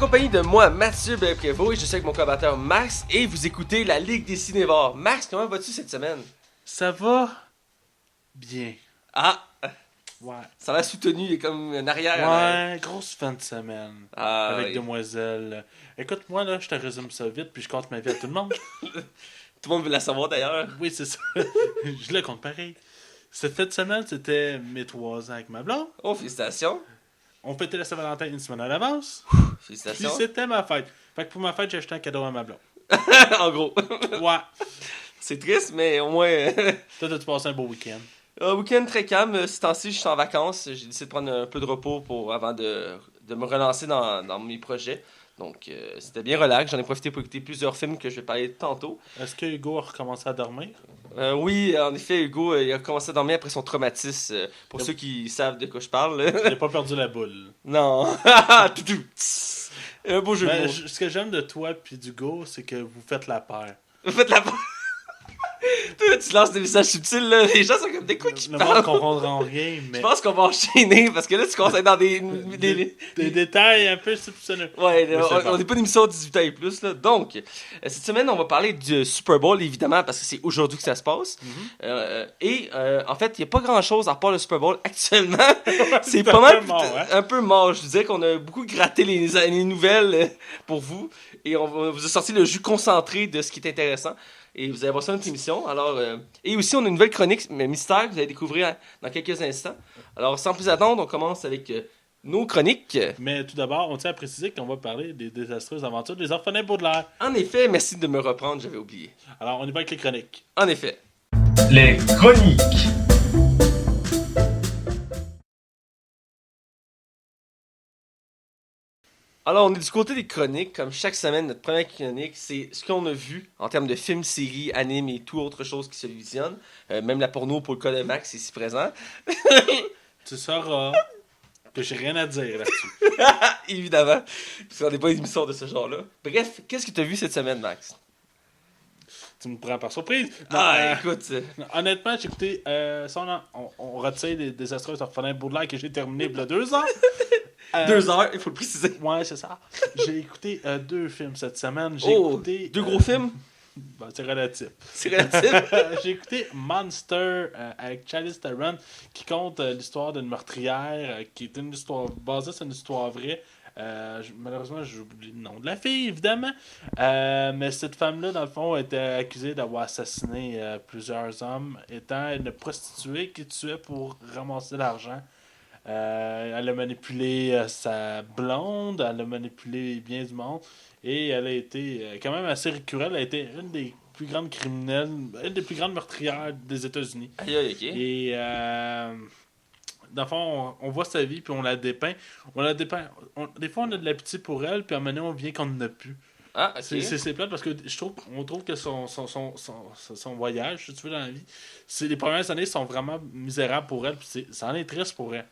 compagnie de moi, Mathieu Belprevost, et je suis avec mon collaborateur Max, et vous écoutez la Ligue des Cinévores. Max, comment vas-tu cette semaine? Ça va bien. Ah! Ouais. Ça l'a soutenu, il est comme un arrière. Ouais, grosse fin de semaine. Ah, avec oui. Demoiselle. Écoute, moi, là, je te résume ça vite, puis je compte ma vie à tout le monde. Tout le monde veut la savoir d'ailleurs. Oui, c'est ça. Je le compte pareil. Cette fin de semaine, c'était mes 3 ans avec ma blonde. Oh, félicitations. On fêtait la Saint-Valentin une semaine à l'avance. Puis Félicitations. c'était ma fête. Fait que pour ma fête, j'ai acheté un cadeau à ma blonde. En gros. Ouais. C'est triste, mais au moins. Toi, t'as-tu passé un beau week-end? Un week-end très calme. Ce temps-ci, je suis en vacances. J'ai décidé de prendre un peu de repos avant de me relancer dans mes projets. Donc, c'était bien relax. J'en ai profité pour écouter plusieurs films que je vais parler tantôt. Est-ce que Hugo a recommencé à dormir? Oui, en effet, Hugo, il a commencé à dormir après son traumatisme. Pour ceux qui savent de quoi je parle. Il a pas perdu la boule. Non. Toutou. Un beau jeu de Ben, mots. ce que j'aime de toi puis d'Hugo, c'est que vous faites la paire. Faites la Toi, tu lances des messages subtils, là. Les gens sont comme des quoi qui Le monde parlent. comprendra rien, mais Je pense qu'on va enchaîner parce que là, tu commences à être dans des des détails un peu soupçonneux. Ouais, Mais c'est on bon. n'est pas une émission 18 ans et plus, là. Donc, cette semaine, on va parler du Super Bowl, évidemment, parce que c'est aujourd'hui que ça se passe. En fait, il n'y a pas grand-chose à part le Super Bowl actuellement. C'est pas mal mort, hein? un peu mort. Je disais qu'on a beaucoup gratté les nouvelles pour vous. Et on vous a sorti le jus concentré de ce qui est intéressant. Et vous allez voir ça dans notre émission. Alors, et aussi, on a une nouvelle chronique mystère que vous allez découvrir dans quelques instants. Alors, sans plus attendre, on commence avec nos chroniques. Mais tout d'abord, on tient à préciser qu'on va parler des désastreuses aventures des orphelins Baudelaire. En effet, merci de me reprendre, j'avais oublié. Alors, on y va avec les chroniques. En effet. Les chroniques. Alors, on est du côté des chroniques. Comme chaque semaine, notre première chronique, c'est ce qu'on a vu en termes de films, séries, animes et tout autre chose qui se visionne. Même la porno pour le cas de Max est ici présent. Tu sauras que j'ai rien à dire là-dessus. Évidemment. Parce qu'on n'est pas une émission de ce genre-là. Bref, qu'est-ce que tu as vu cette semaine, Max? Tu me prends par surprise. Non, Écoute. honnêtement, j'ai écouté. Ça, on retire les désastreuses orphelins Baudelaire que j'ai terminé il y a 2 ans. 2 heures, il faut le préciser. Ouais, c'est ça. J'ai écouté 2 films cette semaine. J'ai Oh, écouté. 2 gros films? Ben, c'est relatif. C'est relatif. J'ai écouté Monster avec Charlize Theron qui compte l'histoire d'une meurtrière qui est une histoire basée sur une histoire vraie. Malheureusement, j'ai oublié le nom de la fille, évidemment. Mais cette femme-là, dans le fond, était accusée d'avoir assassiné plusieurs hommes, étant une prostituée qui tuait pour ramasser de l'argent. Elle a manipulé sa blonde, elle a manipulé les biens du monde, et elle a été quand même assez récurrente. Elle a été une des plus grandes criminelles, une des plus grandes meurtrières des États-Unis. Aïe, aïe, ok. Et dans le fond, on voit sa vie, puis on la dépeint. Des fois, on a de la pitié pour elle, puis à un moment donné, on vient qu'on n'en a plus. Ah, ok. C'est plate parce que on trouve que son voyage, si tu veux, dans la vie, les premières années sont vraiment misérables pour elle, puis ça en est triste pour elle.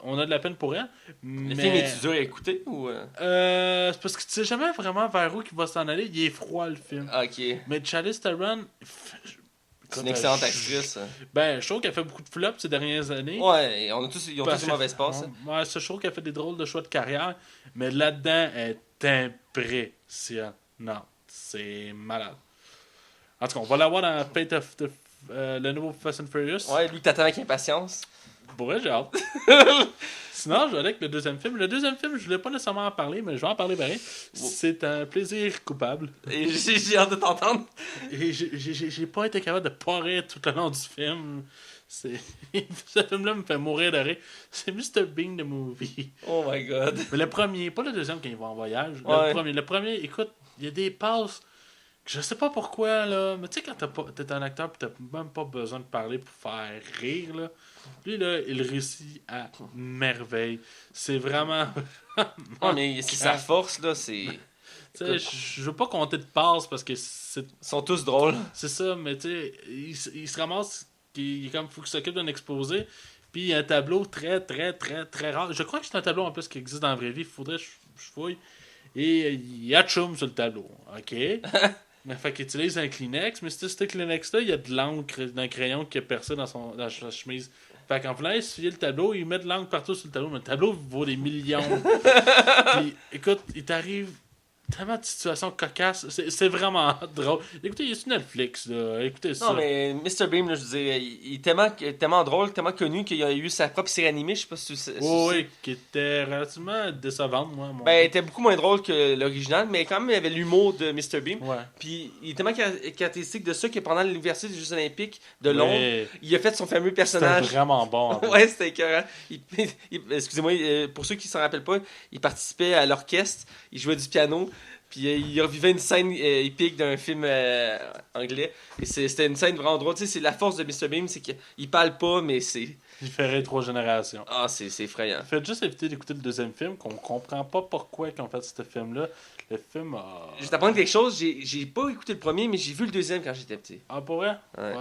On a de la peine pour elle. Le Mais film est-tu dur à écouter ou. c'est parce que tu sais jamais vraiment vers où il va s'en aller. Il est froid, le film. Ah, ok. Mais Charlize Theron, C'est une excellente actrice. Ben, je trouve qu'elle fait beaucoup de flops ces dernières années. Ouais, ils ont tous une mauvaise passe. Ouais, je trouve qu'elle fait des drôles de choix de carrière. Mais là-dedans, elle est impressionnante. C'est malade. En tout cas, on va la voir dans Fate of le nouveau Fast and Furious. Ouais, lui t'attends avec impatience. Pour vrai, j'ai hâte. Sinon, je vais aller avec le deuxième film. Le deuxième film, je voulais pas nécessairement en parler, mais je vais en parler pareil. C'est un plaisir coupable. Et j'ai hâte de t'entendre. Et j'ai pas été capable de pas rire tout le long du film. Ce film-là me fait mourir de rire. C'est Mr. Bean the Movie. Oh my god. Mais le premier, pas le deuxième quand il va en voyage. Ouais. Le premier, écoute, il y a des passes que je sais pas pourquoi, là. Mais tu sais, quand t'es un acteur pis t'as même pas besoin de parler pour faire rire, là. Lui, là, il réussit à merveille. C'est vraiment. Oh, mais c'est sa force, là, c'est. Tu sais, je veux pas compter de passes parce que c'est. Ils sont tous drôles. C'est ça, mais tu sais, il se ramasse. Il est comme, faut qu'il s'occupe d'un exposé. Puis il y a un tableau très, très, très, très rare. Je crois que c'est un tableau en plus qui existe dans la vraie vie. Il faudrait que je fouille. Et il y a Chum sur le tableau. OK? Mais fait qu'il utilise un Kleenex. Mais ce Kleenex-là, il y a de l'encre d'un crayon qui a percé dans sa chemise. Fait qu'en voulant essuyer le tableau, il met de l'encre partout sur le tableau, mais le tableau vaut des millions. Puis, écoute, il t'arrive tellement de situations cocasses. C'est vraiment drôle. Écoutez, il est sur Netflix, là. Écoutez ça. Non, mais Mr. Beam, là, je veux dire, il est tellement drôle, tellement connu qu'il a eu sa propre série animée. Je sais pas si tu sais. Oui, qui était relativement décevante, moi. Ben, elle était beaucoup moins drôle que l'original, mais quand même, il y avait l'humour de Mr. Beam. Ouais. Puis, il est tellement caractéristique de ça que pendant l'anniversaire des Jeux Olympiques de Londres, Ouais. il a fait son fameux C'était personnage. vraiment bon. En fait. Ouais, c'était écœurant. Excusez-moi, pour ceux qui s'en rappellent pas, il participait à l'orchestre, il jouait du piano, puis il revivait une scène épique d'un film anglais. Et c'était une scène vraiment drôle. Tu sais, c'est la force de Mr. Beam, c'est qu'il parle pas, mais c'est. Il ferait 3 générations. Ah, c'est effrayant. Faites juste éviter d'écouter le deuxième film, qu'on comprend pas pourquoi ils ont fait ce film-là. Le film a... Je vais t'apprendre quelque chose, j'ai pas écouté le premier, mais j'ai vu le deuxième quand j'étais petit. Ah, pour vrai? Ouais.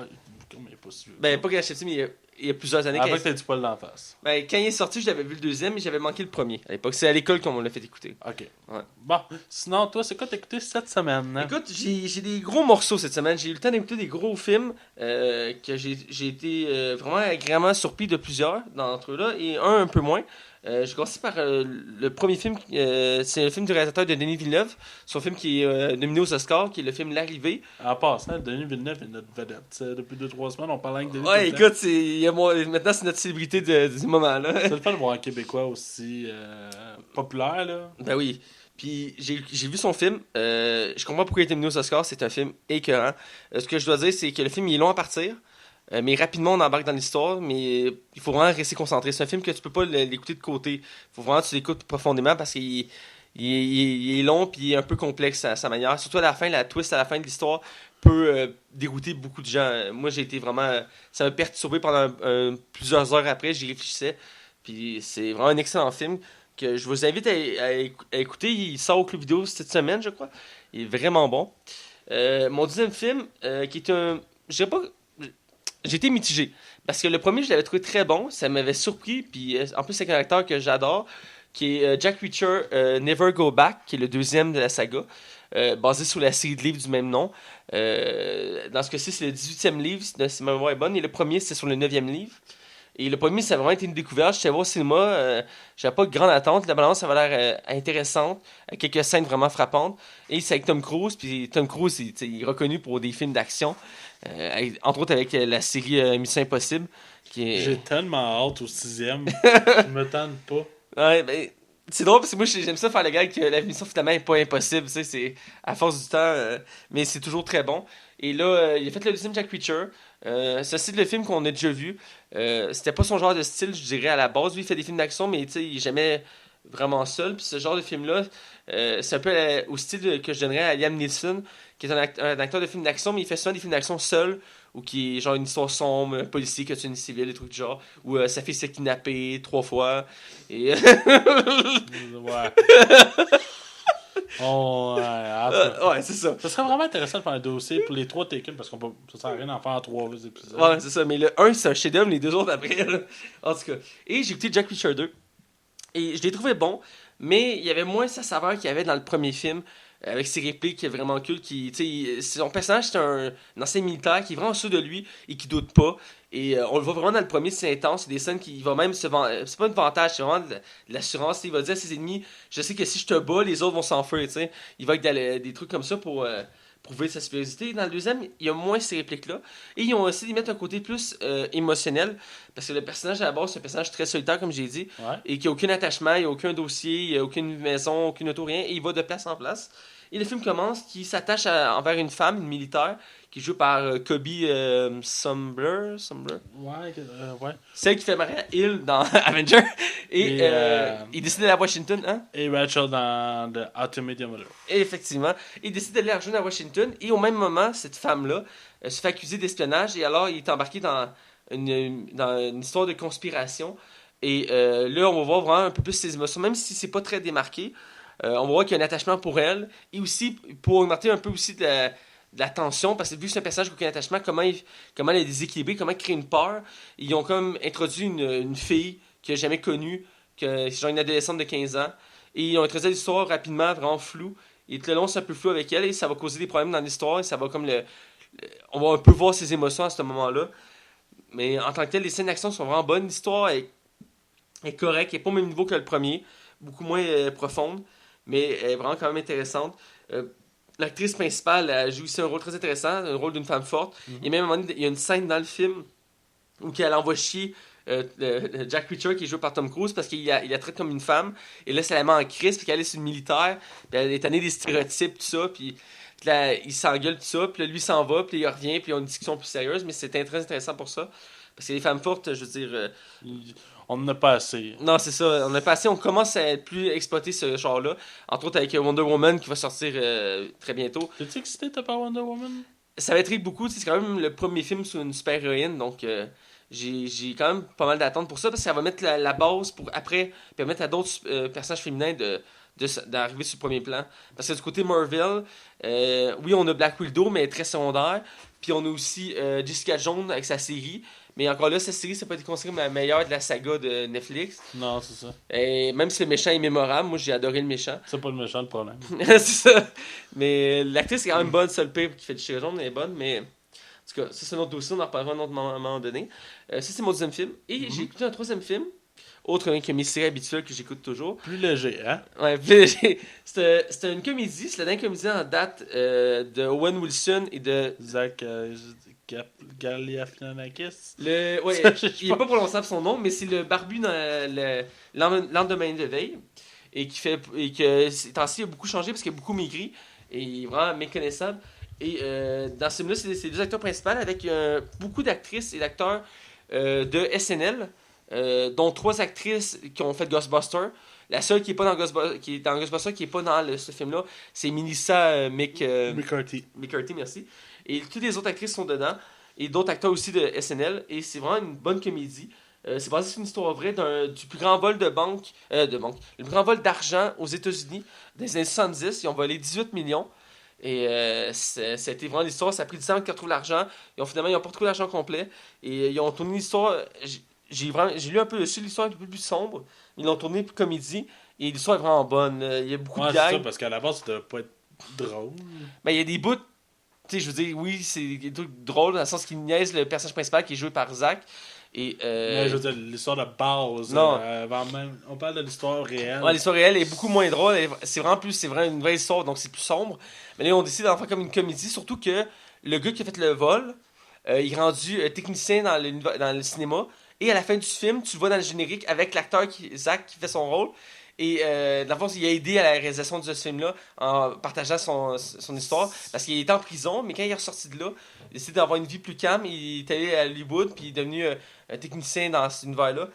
Mais il est pas si vieux. Ben, pas quand j'étais petit, mais il y a plusieurs années. Avec t'as du poil d'en face. Ben, quand il est sorti, je l'avais vu le deuxième, mais j'avais manqué le premier. À l'époque, c'est à l'école qu'on me l'a fait écouter. Ok. Ouais. Bon, sinon, toi, c'est quoi t'as écouté cette semaine? Hein? Écoute, j'ai des gros morceaux cette semaine. J'ai eu le temps d'écouter des gros films que j'ai été vraiment agréablement surpris de plusieurs d'entre eux-là et un peu moins. Je commence par le premier film. C'est le film du réalisateur de Denis Villeneuve. Son film qui est nominé aux Oscars, qui est le film L'Arrivée. En passant, Denis Villeneuve est notre vedette. Depuis 2-3 semaines, on parle avec Denis. Ouais, écoute, maintenant c'est notre célébrité du moment. Là. C'est le fun de voir un Québécois aussi populaire, là. Ben oui. Puis j'ai vu son film. Je comprends pourquoi il a été nominé aux Oscars. C'est un film écœurant. Ce que je dois dire, c'est que le film il est long à partir. Mais rapidement, on embarque dans l'histoire. Mais il faut vraiment rester concentré. C'est un film que tu peux pas l'écouter de côté. Il faut vraiment que tu l'écoutes profondément parce qu'il il est long puis il est un peu complexe à sa manière. Surtout à la fin, la twist à la fin de l'histoire peut dégoûter beaucoup de gens. Moi, j'ai été vraiment... Ça m'a perturbé pendant plusieurs heures après. J'y réfléchissais. Puis c'est vraiment un excellent film que je vous invite à écouter. Il sort au club vidéo cette semaine, je crois. Il est vraiment bon. Mon deuxième film, qui est un... Je dirais pas... J'ai été mitigé. Parce que le premier, je l'avais trouvé très bon. Ça m'avait surpris. Puis en plus, c'est un acteur que j'adore. Qui est Jack Reacher, Never Go Back, qui est le deuxième de la saga. Basé sur la série de livres du même nom. Dans ce cas-ci, c'est le 18e livre, si ma mémoire est bonne. Et le premier, c'est sur le 9e livre. Et le premier, ça a vraiment été une découverte. J'étais voir au cinéma, j'avais pas de grande attente. La balance, ça avait l'air intéressante, avec quelques scènes vraiment frappantes. Et c'est avec Tom Cruise, puis Tom Cruise, il est reconnu pour des films d'action, entre autres avec la série Mission Impossible. J'ai tellement hâte au 6e, je me tente pas. Ouais, ben, c'est drôle parce que moi j'aime ça faire le gag que la mission finalement est pas impossible, tu sais, c'est à force du temps, mais c'est toujours très bon. Et là, il a fait le deuxième Jack Reacher. C'est le film qu'on a déjà vu. C'était pas son genre de style, je dirais, à la base. Lui, il fait des films d'action, mais il est jamais vraiment seul. Puis ce genre de film-là, c'est un peu au style que je donnerais à Liam Neeson, qui est un acteur de film d'action, mais il fait souvent des films d'action seul, ou qui est genre une histoire sombre, un policier qui a tué une civile, des trucs du genre, où sa fille s'est kidnappée 3 fois. Et... ouais. Oh, ouais, c'est ça. Ça serait vraiment intéressant de faire un dossier pour les 3 Taken parce qu'on peut, ça sert à rien d'en faire 3 épisodes. Ouais, c'est ça. Mais le 1, c'est un chef-d'œuvre, les 2 autres après. Là. En tout cas. Et j'ai écouté Jack Reacher 2. Et je l'ai trouvé bon, mais il y avait moins sa saveur qu'il y avait dans le premier film. Avec ses répliques vraiment cool. Son personnage, c'est un ancien militaire qui est vraiment sûr de lui et qui doute pas. Et on le voit vraiment dans le premier, c'est intense. C'est des scènes qui va même se vendre. C'est pas une vantage, c'est vraiment de l'assurance. Il va dire à ses ennemis, je sais que si je te bats, les autres vont s'enfuir. Il va avec des trucs comme ça pour prouver sa supériorité. Dans le deuxième, il y a moins ces répliques-là. Et ils ont aussi mettre un côté plus émotionnel. Parce que le personnage à la base, c'est un personnage très solitaire, comme j'ai dit. Ouais. Et qui n'a aucun attachement, il n'y a aucun dossier, il n'y a aucune maison, aucune auto, rien. Et il va de place en place. Et le film commence qui s'attache envers une femme, une militaire, qui joue par Kobe Smulders. Ouais. Celle qui fait Maria Hill dans Avenger. Et il décide d'aller à Washington, hein? Et Rachel dans The Ultimate Mother. Et effectivement, il décide d'aller rejoindre à Washington. Et au même moment, cette femme-là se fait accuser d'espionnage. Et alors, il est embarqué dans une histoire de conspiration. Et là, on va voir vraiment un peu plus ses émotions, même si c'est pas très démarqué. On va voir qu'il y a un attachement pour elle. Et aussi, pour augmenter un peu aussi de la tension, parce que vu que c'est un personnage qui n'a aucun attachement, comment elle est déséquilibrée, comment elle crée une peur. Ils ont comme introduit une fille qu'il n'a jamais connue, c'est genre une adolescente de 15 ans. Et ils ont introduit l'histoire rapidement, vraiment floue. Et tout le long, c'est un peu flou avec elle et ça va causer des problèmes dans l'histoire. Et ça va comme on va un peu voir ses émotions à ce moment-là. Mais en tant que tel, les scènes d'action sont vraiment bonnes. L'histoire est correcte, elle n'est pas au même niveau que le premier, beaucoup moins profonde, mais elle est vraiment quand même intéressante. L'actrice principale elle joue aussi un rôle très intéressant, un rôle d'une femme forte. Et même à un moment donné, il y a une scène dans le film où elle envoie chier le Jack Reacher qui est joué par Tom Cruise parce qu'il la traite comme une femme. Et là, ça la met en crise, puis qu'elle est une militaire, puis elle est tannée des stéréotypes, tout ça, puis là, il s'engueule, tout ça, puis là, lui s'en va, puis il revient, puis ils ont une discussion plus sérieuse, mais c'était très intéressant pour ça. Parce que les femmes fortes, je veux dire. On n'en a pas assez. Non, c'est ça. On a passé, on commence à être plus exploiter ce genre-là. Entre autres avec Wonder Woman qui va sortir très bientôt. T'es-tu excité par Wonder Woman? Ça m'intrigue beaucoup. C'est quand même le premier film sur une super-héroïne. Donc, j'ai quand même pas mal d'attentes pour ça. Parce que ça va mettre la base pour après permettre à d'autres personnages féminins d'arriver sur le premier plan. Parce que du côté Marvel, oui, on a Black Widow, mais elle est très secondaire. Puis on a aussi Jessica Jones avec sa série. Mais encore là, cette série, ça peut être considéré la meilleure de la saga de Netflix. Non, c'est ça. Et même si le méchant est mémorable, moi j'ai adoré le méchant. C'est pas le méchant le problème. C'est ça. Mais l'actrice est quand même bonne, ça le pire qui fait du Jessica Jones, elle est bonne, mais. En tout cas, ça c'est un autre dossier, on en reparlera à un autre moment donné. Ça c'est mon deuxième film. Et j'ai écouté un troisième film, autre que mes séries habituelles que j'écoute toujours. Plus léger, hein? Ouais, plus léger. C'était une comédie, c'est la dernière comédie en date de Owen Wilson et de. Zach Galifianakis. Ouais, il n'est pas prononcé son nom, mais c'est le barbu dans le lendemain de veille. Et que ces temps-ci, il a beaucoup changé parce qu'il a beaucoup maigri. Et il est vraiment méconnaissable. Et dans ce film-là, c'est les deux acteurs principaux avec beaucoup d'actrices et d'acteurs de SNL, dont 3 actrices qui ont fait Ghostbusters. La seule qui est pas dans Ghostbusters, qui est pas dans ce film-là, c'est Melissa McCarthy. McCarthy, merci. Et toutes les autres actrices sont dedans. Et d'autres acteurs aussi de SNL. Et c'est vraiment une bonne comédie. C'est basé sur une histoire vraie du plus grand vol de banque. Le plus grand vol d'argent aux États-Unis des années 70. Ils ont volé 18 millions. Et c'était vraiment l'histoire. Ça a pris du temps qu'ils retrouvent l'argent. Finalement, ils n'ont pas retrouvé l'argent complet. Et ils ont tourné l'histoire. J'ai lu un peu dessus. L'histoire est un peu plus sombre. Ils l'ont tourné pour comédie. Et l'histoire est vraiment bonne. Il y a beaucoup de gags. C'est ça, parce qu'à la base, ça devait pas être drôle. Ben, il y a des bouts. Tu sais, je veux dire, oui, c'est des trucs drôles dans le sens qu'il niaise le personnage principal qui est joué par Zach. Et, mais je veux dire, l'histoire de base. Non. Même, on parle de l'histoire réelle. Ouais, l'histoire réelle est beaucoup moins drôle. C'est vraiment une vraie histoire, donc c'est plus sombre. Mais là, on décide d'en faire comme une comédie, surtout que le gars qui a fait le vol, il est rendu technicien dans le cinéma. Et à la fin du film, tu le vois dans le générique avec l'acteur Zach qui fait son rôle. Et dans le fond, il a aidé à la réalisation de ce film-là en partageant son histoire. Parce qu'il était en prison, mais quand il est ressorti de là, il a décidé d'avoir une vie plus calme. Il est allé à Hollywood, puis il est devenu un technicien dans cet univers-là.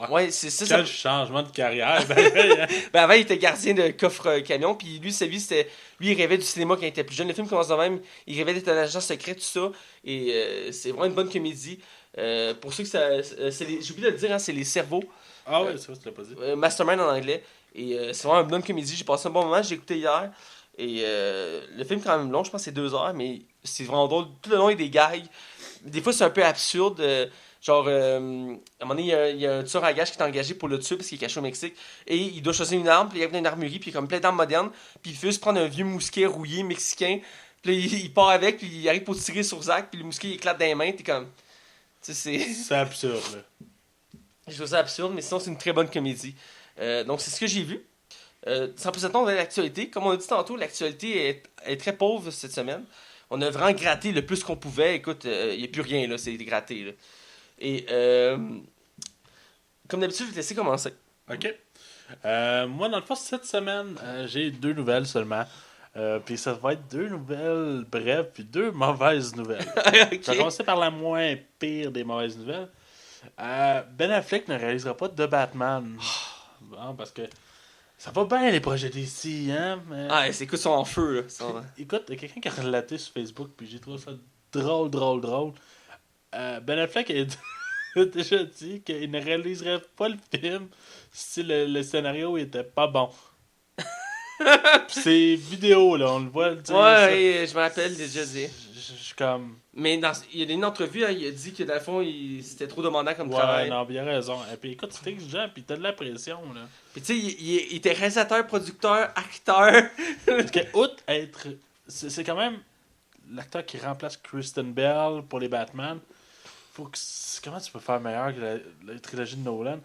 Ouais, c'est ça. Quel changement de carrière. Ben avant, il était gardien de coffre-camion, puis lui, sa vie, c'était. Lui, il rêvait du cinéma quand il était plus jeune. Le film commence de même. Il rêvait d'être un agent secret, tout ça. Et c'est vraiment une bonne comédie. Pour ceux que j'ai oublié de le dire, hein, c'est Les Cerveaux. Ah ouais, c'est vrai, tu l'as pas dit. Mastermind en anglais. Et c'est vraiment une bonne comédie. J'ai passé un bon moment, j'ai écouté hier. Et le film est quand même long, je pense que c'est 2 heures, mais c'est vraiment drôle. Tout le long, il y a des gags. Des fois, c'est un peu absurde. Genre, à un moment donné, il y a un tueur à gages qui est engagé pour le tuer parce qu'il est caché au Mexique. Et il doit choisir une arme, puis il arrive dans une armurerie, puis il y a comme plein d'armes modernes. Puis il fait juste prendre un vieux mousquet rouillé mexicain. Puis là, il part avec, puis il arrive pour tirer sur Zach, puis le mousquet il éclate dans les mains. T'es comme. Tu sais, c'est absurde, là. Je trouve ça absurde, mais sinon, c'est une très bonne comédie. Donc, c'est ce que j'ai vu. Sans plus attendre, l'actualité. Comme on a dit tantôt, l'actualité est très pauvre cette semaine. On a vraiment gratté le plus qu'on pouvait. Écoute, il n'y a plus rien, là. C'est gratté, là. Et, comme d'habitude, je vais te laisser commencer. OK. Moi, dans le fond, cette semaine, j'ai 2 nouvelles seulement. Puis ça va être 2 nouvelles brèves, puis 2 mauvaises nouvelles. Okay. Je vais commencer par la moins pire des mauvaises nouvelles. Ben Affleck ne réalisera pas de Batman. Bon, parce que ça va bien les projets d'ici, hein? Mais... Ah, écoute, ils sont en feu, là. Écoute, il y a quelqu'un qui a relaté sur Facebook, puis j'ai trouvé ça drôle. Ben Affleck a déjà dit qu'il ne réaliserait pas le film si le scénario était pas bon. C'est vidéo, là, on le voit. Ouais, je me rappelle déjà dit. Je suis comme. Mais il y a une entrevue, hein, il a dit que dans le fond, c'était trop demandant comme ouais, travail. Non, il a raison. Et puis écoute, c'est exigeant, puis t'as de la pression, là. Puis tu sais, il était réalisateur, producteur, acteur. Parce que, outre être. C'est quand même l'acteur qui remplace Kristen Bell pour les Batman. Comment tu peux faire meilleur que la trilogie de Nolan?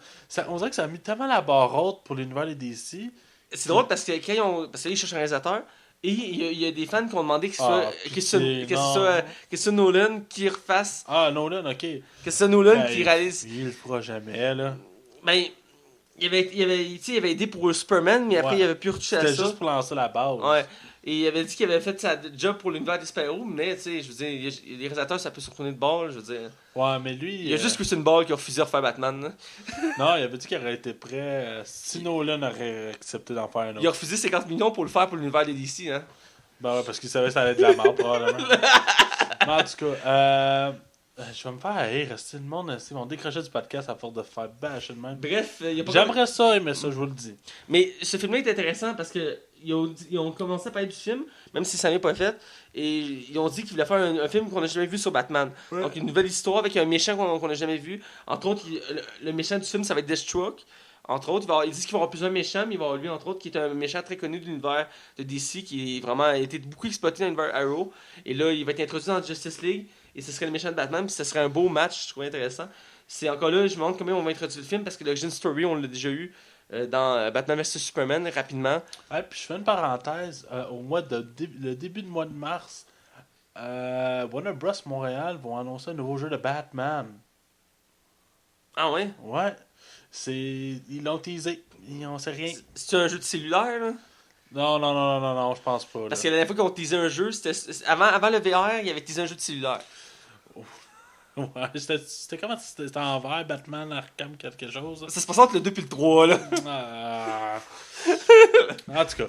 On dirait que ça a mis tellement la barre haute pour l'univers des DC. C'est drôle parce que parce que là, ils cherchent un réalisateur. Et il y a des fans qui ont demandé que ce soit Christopher Nolan qui refasse. Ah, Nolan, ok. Christopher Nolan qui réalise. Il le fera jamais, là. Ben, il avait aidé pour Superman, mais après il avait plus retouché à ça. C'était juste pour lancer la base. Ouais. Et il avait dit qu'il avait fait sa job pour l'univers des super-héros, mais tu sais, je veux dire, les réalisateurs, ça peut se retourner de bord, je veux dire. Ouais, mais lui. Il y a juste Christian Bale qui a refusé de refaire Batman. Là. Non, il avait dit qu'il aurait été prêt si Nolan aurait accepté d'en faire un autre. Il a refusé 50 millions pour le faire pour l'univers des DC, hein. Ben ouais, parce qu'il savait que ça allait être de la merde, probablement. Mais en tout cas, je vais me faire rire. Le monde, ils vont décrocher du podcast à force de faire bâcher de même. Bref, il y a pas J'aimerais ça, mais ça, je vous le dis. Mais ce film-là est intéressant parce que ils ont commencé à parler du film, même si ça n'est pas fait, et ils ont dit qu'ils voulaient faire un film qu'on n'a jamais vu sur Batman. Ouais. Donc une nouvelle histoire avec un méchant qu'on n'a jamais vu. Entre autres, le méchant du film, ça va être Deathstroke. Entre autres, ils disent qu'il va y avoir plusieurs méchants, mais il va y avoir lui, entre autres, qui est un méchant très connu de l'univers de DC, qui a été beaucoup exploité dans l'univers Arrow. Et là, il va être introduit dans Justice League, et ce serait le méchant de Batman, puis ce serait un beau match, je trouve intéressant. C'est encore là, je me demande comment on va introduire le film, parce que l'origin story, on l'a déjà eu dans Batman vs Superman, rapidement. Ouais, puis je fais une parenthèse. Le début du mois de mars, Warner Bros. Montréal vont annoncer un nouveau jeu de Batman. Ah ouais? Ouais. Ils l'ont teasé. On sait rien. C'est un jeu de cellulaire, là? Non, je pense pas. Là. Parce que la dernière fois qu'on teasait un jeu, avant le VR, il y avait teasé un jeu de cellulaire. Ouais, c'était comment? C'était en vert, Batman, Arkham, quelque chose? Ça se passe entre le 2 et le 3, là. En tout cas.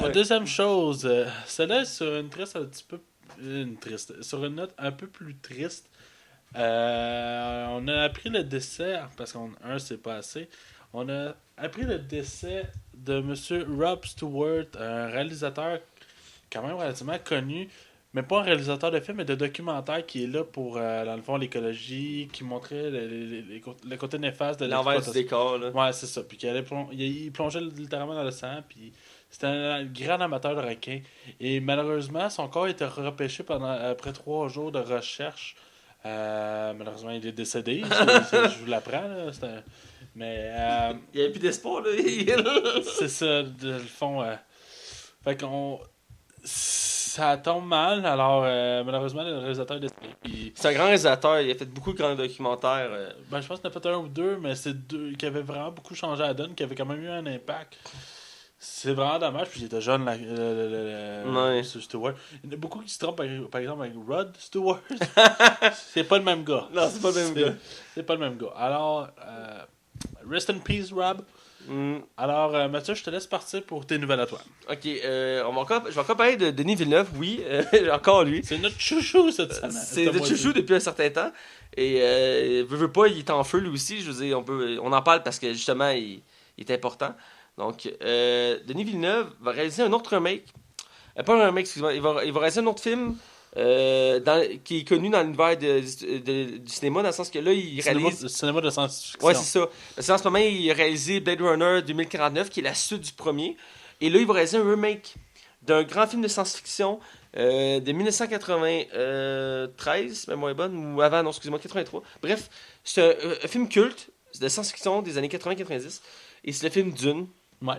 Ouais. Deuxième chose, celle-là sur une triste un petit peu... sur une note un peu plus triste. On a appris le décès, parce c'est pas assez. On a appris le décès de Monsieur Rob Stewart, un réalisateur quand même relativement connu, mais pas un réalisateur de films, mais de documentaires qui est là pour, dans le fond, l'écologie, qui montrait le côté néfaste de l'envers du décor, là. Ouais, c'est ça. Puis il plongeait littéralement dans le sang, puis c'était un grand amateur de requins. Et malheureusement, son corps a été repêché après 3 jours de recherche. Malheureusement, il est décédé. Je vous l'apprends. Là. Mais. Il n'y avait plus d'espoir, là. C'est ça, le fond. Fait qu'on. Ça tombe mal. Alors, malheureusement, le réalisateur est décédé. C'est un grand réalisateur. Il a fait beaucoup de grands documentaires. Ben, je pense qu'il en a fait un ou deux, mais c'est deux qui avaient vraiment beaucoup changé la donne, qui avaient quand même eu un impact. C'est vraiment dommage, puis il était jeune, ouais. Stewart. Il y en a beaucoup qui se trompent, par exemple, avec Rod Stewart. C'est pas le même gars. Non, c'est pas le même gars. C'est pas le même gars. Alors, rest in peace, Rob. Mm. Alors, Mathieu, je te laisse partir pour tes nouvelles à toi. Ok, je vais encore parler de Denis Villeneuve, oui. Encore lui. C'est notre chouchou cette semaine. C'est notre chouchou depuis un certain temps. Et veut pas, il est en feu lui aussi. Je veux dire, on en parle parce que justement, il est important. Donc, Denis Villeneuve va réaliser un autre remake. Pas un remake, excuse-moi. Il va réaliser un autre film qui est connu dans l'univers du cinéma, dans le sens que là, il réalise... Le cinéma de science-fiction. Ouais, c'est ça. Parce qu'en ce moment, il a réalisé Blade Runner 2049, qui est la suite du premier. Et là, il va réaliser un remake d'un grand film de science-fiction de 1993, même moins bonne, ou avant, non, excusez-moi, 83. Bref, c'est un film culte de science-fiction des années 80-90. Et c'est le film Dune. Ouais.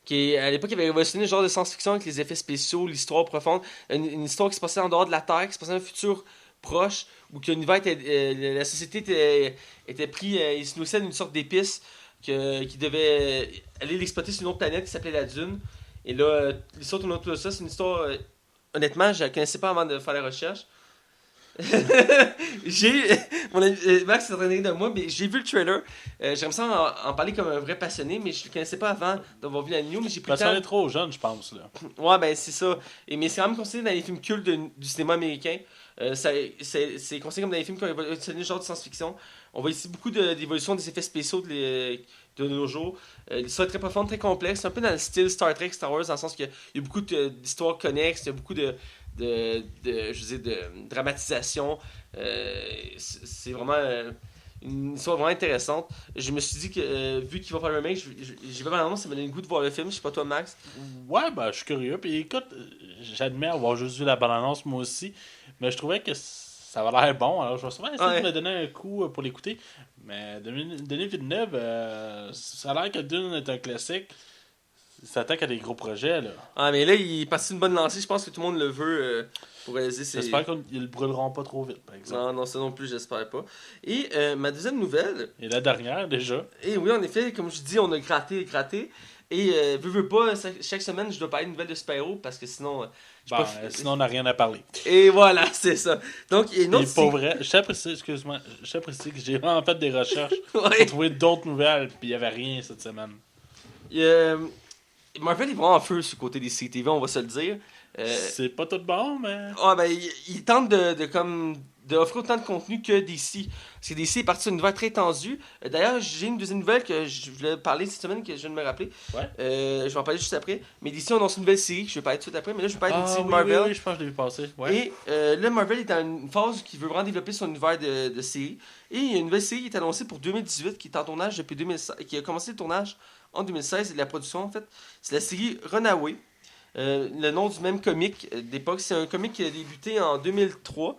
Qui, à l'époque, il avait révolutionné le genre de science-fiction avec les effets spéciaux, l'histoire profonde. Une histoire qui se passait en dehors de la Terre, qui se passait dans un futur proche, où que l'univers la société était pris, il se nourrissait d'une sorte d'épice qui devait aller l'exploiter sur une autre planète qui s'appelait la Dune. Et là, l'histoire tourne autour de ça. C'est une histoire, honnêtement, je la connaissais pas avant de faire la recherche. Mon ami, Max est en train de rire de moi, mais j'ai vu le trailer. J'aimerais ça en parler comme un vrai passionné, mais je le connaissais pas avant d'avoir vu la news, mais j'ai pris le temps. Ça est trop jeune, je pense. Là. Ouais, ben c'est ça. Mais c'est quand même considéré dans les films cultes du cinéma américain. C'est considéré comme dans les films qui ont évolutionné le genre de science-fiction. On voit ici beaucoup d'évolution des effets spéciaux de nos jours. L'histoire est très profonde, très complexe. C'est un peu dans le style Star Trek, Star Wars, dans le sens qu'il y a beaucoup d'histoires connexes, il y a beaucoup de dramatisation. C'est vraiment une histoire vraiment intéressante. Je me suis dit que vu qu'il va faire le remake, j'y vais vraiment, ça m'a donné le goût de voir le film. Je sais pas toi, Max. Ouais, ben je suis curieux. Puis écoute, j'admets avoir juste vu la bande-annonce moi aussi, mais je trouvais que ça va l'air bon. Alors, je vais sûrement essayer Ouais. de me donner un coup pour l'écouter. Mais Denis Villeneuve, ça a l'air que Dune est un classique. Il s'attaque à des gros projets, là. Ah, mais là, il est passé une bonne lancée. Je pense que tout le monde le veut pour réaliser ses... J'espère qu'ils le brûleront pas trop vite, par exemple. Non, non, ça non plus, j'espère pas. Et ma deuxième nouvelle... Et la dernière, déjà. Et oui, en effet, comme je dis, on a gratté. Et veux pas, chaque semaine, je dois parler de nouvelles de super-héros parce que sinon... Bon, sinon, on n'a rien à parler. Et voilà, c'est ça. Donc, il y a une autre... Et pour vrai, j'apprécie que j'ai vraiment fait des recherches pour Ouais. trouver d'autres nouvelles, puis il n'y avait rien cette semaine. Marvel est vraiment en feu sur le côté des CTV, on va se le dire. C'est pas tout bon, mais. Il tente de offrir autant de contenu que DC. Parce que DC est parti sur une nouvelle très tendue. D'ailleurs, j'ai une deuxième nouvelle que je voulais parler cette semaine, que je viens de me rappeler. Ouais. Je vais en parler juste après. Mais DC, on lance une nouvelle série que je vais parler tout de suite après. Mais là, je vais parler d'une série de Marvel. Oui, je pense que je l'ai vu passer. Ouais. Et là, Marvel est dans une phase qui veut vraiment développer son univers de série. Et il y a une nouvelle série qui est annoncée pour 2018, qui est en tournage depuis 2016, qui a commencé le tournage en 2016, et de la production en fait. C'est la série Runaway. Le nom du même comic d'époque. C'est un comic qui a débuté en 2003,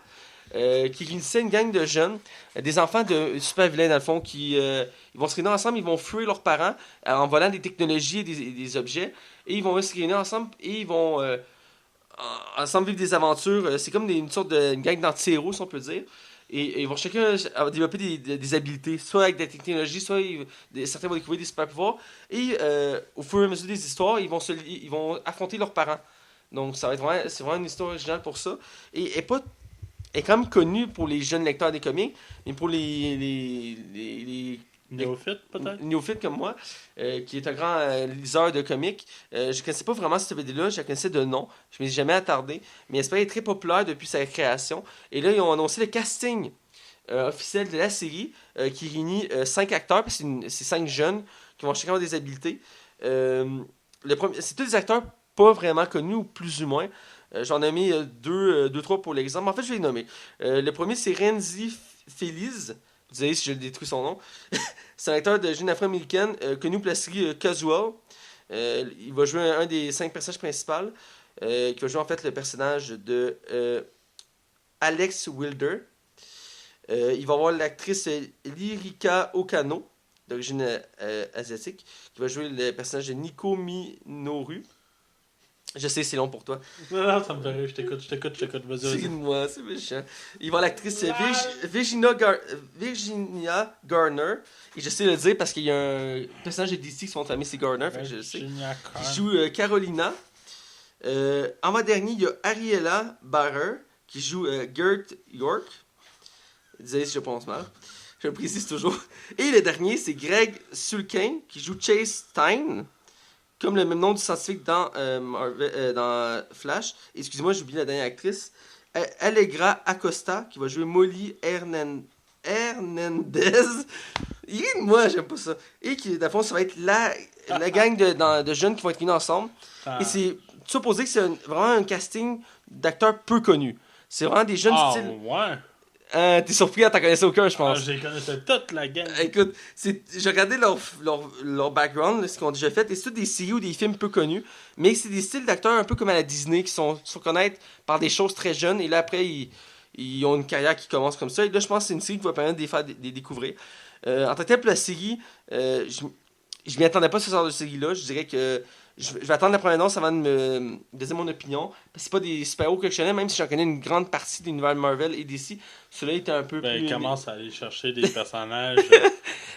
qui réunissait une gang de jeunes, des enfants de super vilains dans le fond, qui ils vont se réunir ensemble, ils vont fuir leurs parents en volant des technologies et des objets, et ils vont se réunir ensemble et ils vont ensemble vivre des aventures. C'est comme une sorte de gang d'anti-héros, si on peut dire. Et ils vont chacun développer des habiletés, soit avec des technologies, soit certains vont découvrir des super pouvoirs. Et au fur et à mesure des histoires, ils vont affronter leurs parents. Donc ça va être c'est vraiment une histoire originale pour ça. Et elle est quand même connue pour les jeunes lecteurs des comics, mais pour les Néophyte, peut-être. néophyte comme moi, qui est un grand liseur de comics. Je ne connaissais pas vraiment cette BD-là, je la connaissais de nom, je ne m'y suis jamais attardé, mais elle est très populaire depuis sa création. Et là, ils ont annoncé le casting officiel de la série, qui réunit 5 acteurs, parce que c'est 5 jeunes qui vont chacun avoir des habiletés. C'est tous des acteurs pas vraiment connus, ou plus ou moins. J'en ai mis deux, trois pour l'exemple. En fait, je vais les nommer. Le premier, c'est Renzi Feliz. Vous savez si je détruis son nom. C'est un acteur de jeune afro-américaine connu pour la série Casual. Il va jouer un des 5 personnages principaux. Qui va jouer en fait le personnage de Alex Wilder. Il va avoir l'actrice Lyrica Okano, d'origine asiatique, qui va jouer le personnage de Nico Minoru. Je sais, c'est long pour toi. Non, ça me fait rire, je t'écoute, vas-y. Excuse-moi, c'est méchant. Il va l'actrice Virginia Garner. Et je sais le dire parce qu'il y a un personnage de DC qui son famille c'est Garner, fait que je le sais. Qui joue Carolina. En bas-dernier, il y a Ariella Barrer qui joue Gert York. Désolé si je prononce mal. Je le précise toujours. Et le dernier, c'est Greg Sulkin qui joue Chase Stein. Comme le même nom du scientifique dans Flash. Excusez-moi, j'ai oublié la dernière actrice. Allegra Acosta, qui va jouer Molly Hernandez. Moi, j'aime pas ça. Et qui, dans le fond, ça va être la gang de jeunes qui vont être réunis ensemble. Et c'est supposé que c'est vraiment un casting d'acteurs peu connus. C'est vraiment des jeunes styles. Ouais. T'es surpris à t'en connaissais aucun, je pense. Je les connaissais toute la gang. Écoute, j'ai regardé leur background, ce qu'ils ont déjà fait, et c'est tous des séries ou des films peu connus, mais c'est des styles d'acteurs un peu comme à la Disney, qui sont connaître par des choses très jeunes, et là après, ils ont une carrière qui commence comme ça, et là je pense que c'est une série qui va permettre de les faire découvrir. En tant que tel, pour la série, je m'y attendais pas à ce genre de série-là, je dirais que je vais attendre la première annonce avant de me donner mon opinion. Parce que c'est pas des super-héros que je connais, même si j'en connais une grande partie de l'univers Marvel et DC. Celui-là était un peu plus... Il commence à aller chercher des personnages.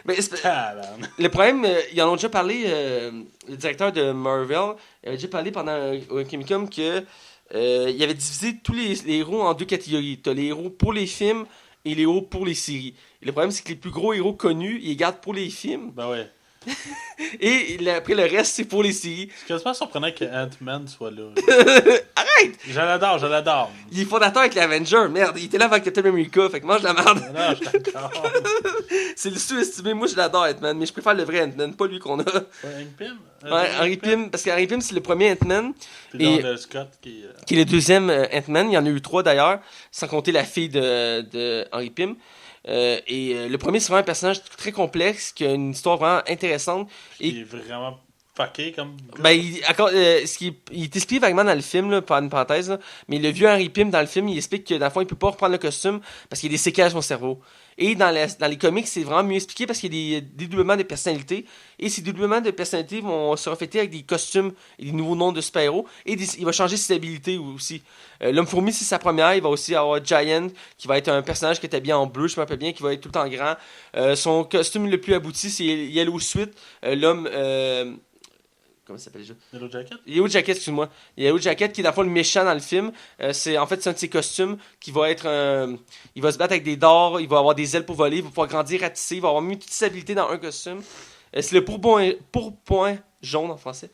Le problème, ils en ont déjà parlé, le directeur de Marvel avait déjà parlé pendant un Comic-Con que il avait divisé tous les héros en 2 catégories. T'as les héros pour les films et les héros pour les séries. Et le problème, c'est que les plus gros héros connus, ils les gardent pour les films. Ben ouais. Et après, le reste, c'est pour les séries. C'est quasiment surprenant que Ant-Man soit là. Arrête! Je l'adore. Il est fondateur avec les Avengers. Merde, il était là avec Captain America. Fait que mange la merde. Non, je suis d'accord. C'est le sous-estimé. Moi, je l'adore, Ant-Man. Mais je préfère le vrai Ant-Man, pas lui qu'on a. Hank Pym? Ouais, Henry Pym. Parce qu'Henry Pym, c'est le premier Ant-Man. Puis là, Scott qui est le deuxième Ant-Man. Il y en a eu 3 d'ailleurs. Sans compter la fille de Henry Pym. Le premier, c'est vraiment un personnage très complexe, qui a une histoire vraiment intéressante. Qui est vraiment fucké comme. Ben, il est expliqué vaguement dans le film, là, par une parenthèse, là, mais le vieux Henry Pym, dans le film, il explique que dans le fond, il peut pas reprendre le costume parce qu'il y a des séquelles à son cerveau. Et dans les comics, c'est vraiment mieux expliqué parce qu'il y a des dédoublements de personnalité. Et ces dédoublements de personnalité vont se refléter avec des costumes et des nouveaux noms de super-héros. Et il va changer ses habilités aussi. L'homme-fourmi, c'est sa première. Il va aussi avoir Giant, qui va être un personnage qui est habillé en bleu, je me rappelle bien, qui va être tout le temps grand. Son costume le plus abouti, c'est Yellow Suit. L'homme... comment ça s'appelle déjà? Yellow Jacket? Yellow Jacket, excuse-moi. Yellow Jacket, qui est dans le fond le méchant dans le film. C'est un de ses costumes qui va être il va se battre avec des dards, il va avoir des ailes pour voler, il va pouvoir grandir, ratisser, il va avoir mis toutes ses habilités dans un costume. C'est le pourpoint jaune en français.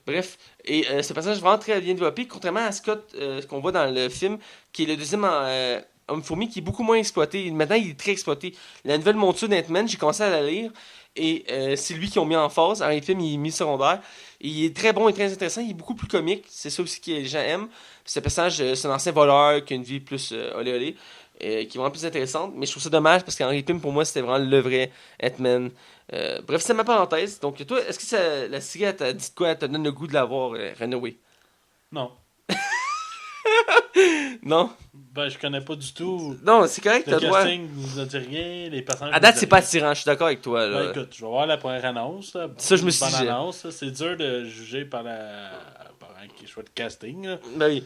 Bref, et ce personnage est vraiment très bien développé, contrairement à Scott qu'on voit dans le film, qui est le deuxième homme-fourmi, qui est beaucoup moins exploité. Maintenant, il est très exploité. La nouvelle monture d'Ant-Man, j'ai commencé à la lire, et c'est lui qui ont mis en phase. Dans les films, il est mis secondaire. Et il est très bon et très intéressant. Il est beaucoup plus comique. C'est ça aussi que les gens aiment. Ce personnage, c'est un ancien voleur qui a une vie plus olé olé, qui est vraiment plus intéressante. Mais je trouve ça dommage parce qu'Henry Pym, pour moi, c'était vraiment le vrai Ant-Man. Bref, c'est ma parenthèse. Donc, toi, est-ce que la série, elle t'a dit quoi? Elle te donne le goût de l'avoir renouée? Non. Non? Ben, je connais pas du tout. Non, c'est correct, Le t'as le droit. casting nous dit rien, les personnages. À date, c'est pas attirant. Je suis d'accord avec toi. Là. Ben, écoute, je vais voir la première annonce. Là. Ça, je me suis Bonne dit. annonce, là. C'est dur de juger par un choix de casting. Là. Ben oui.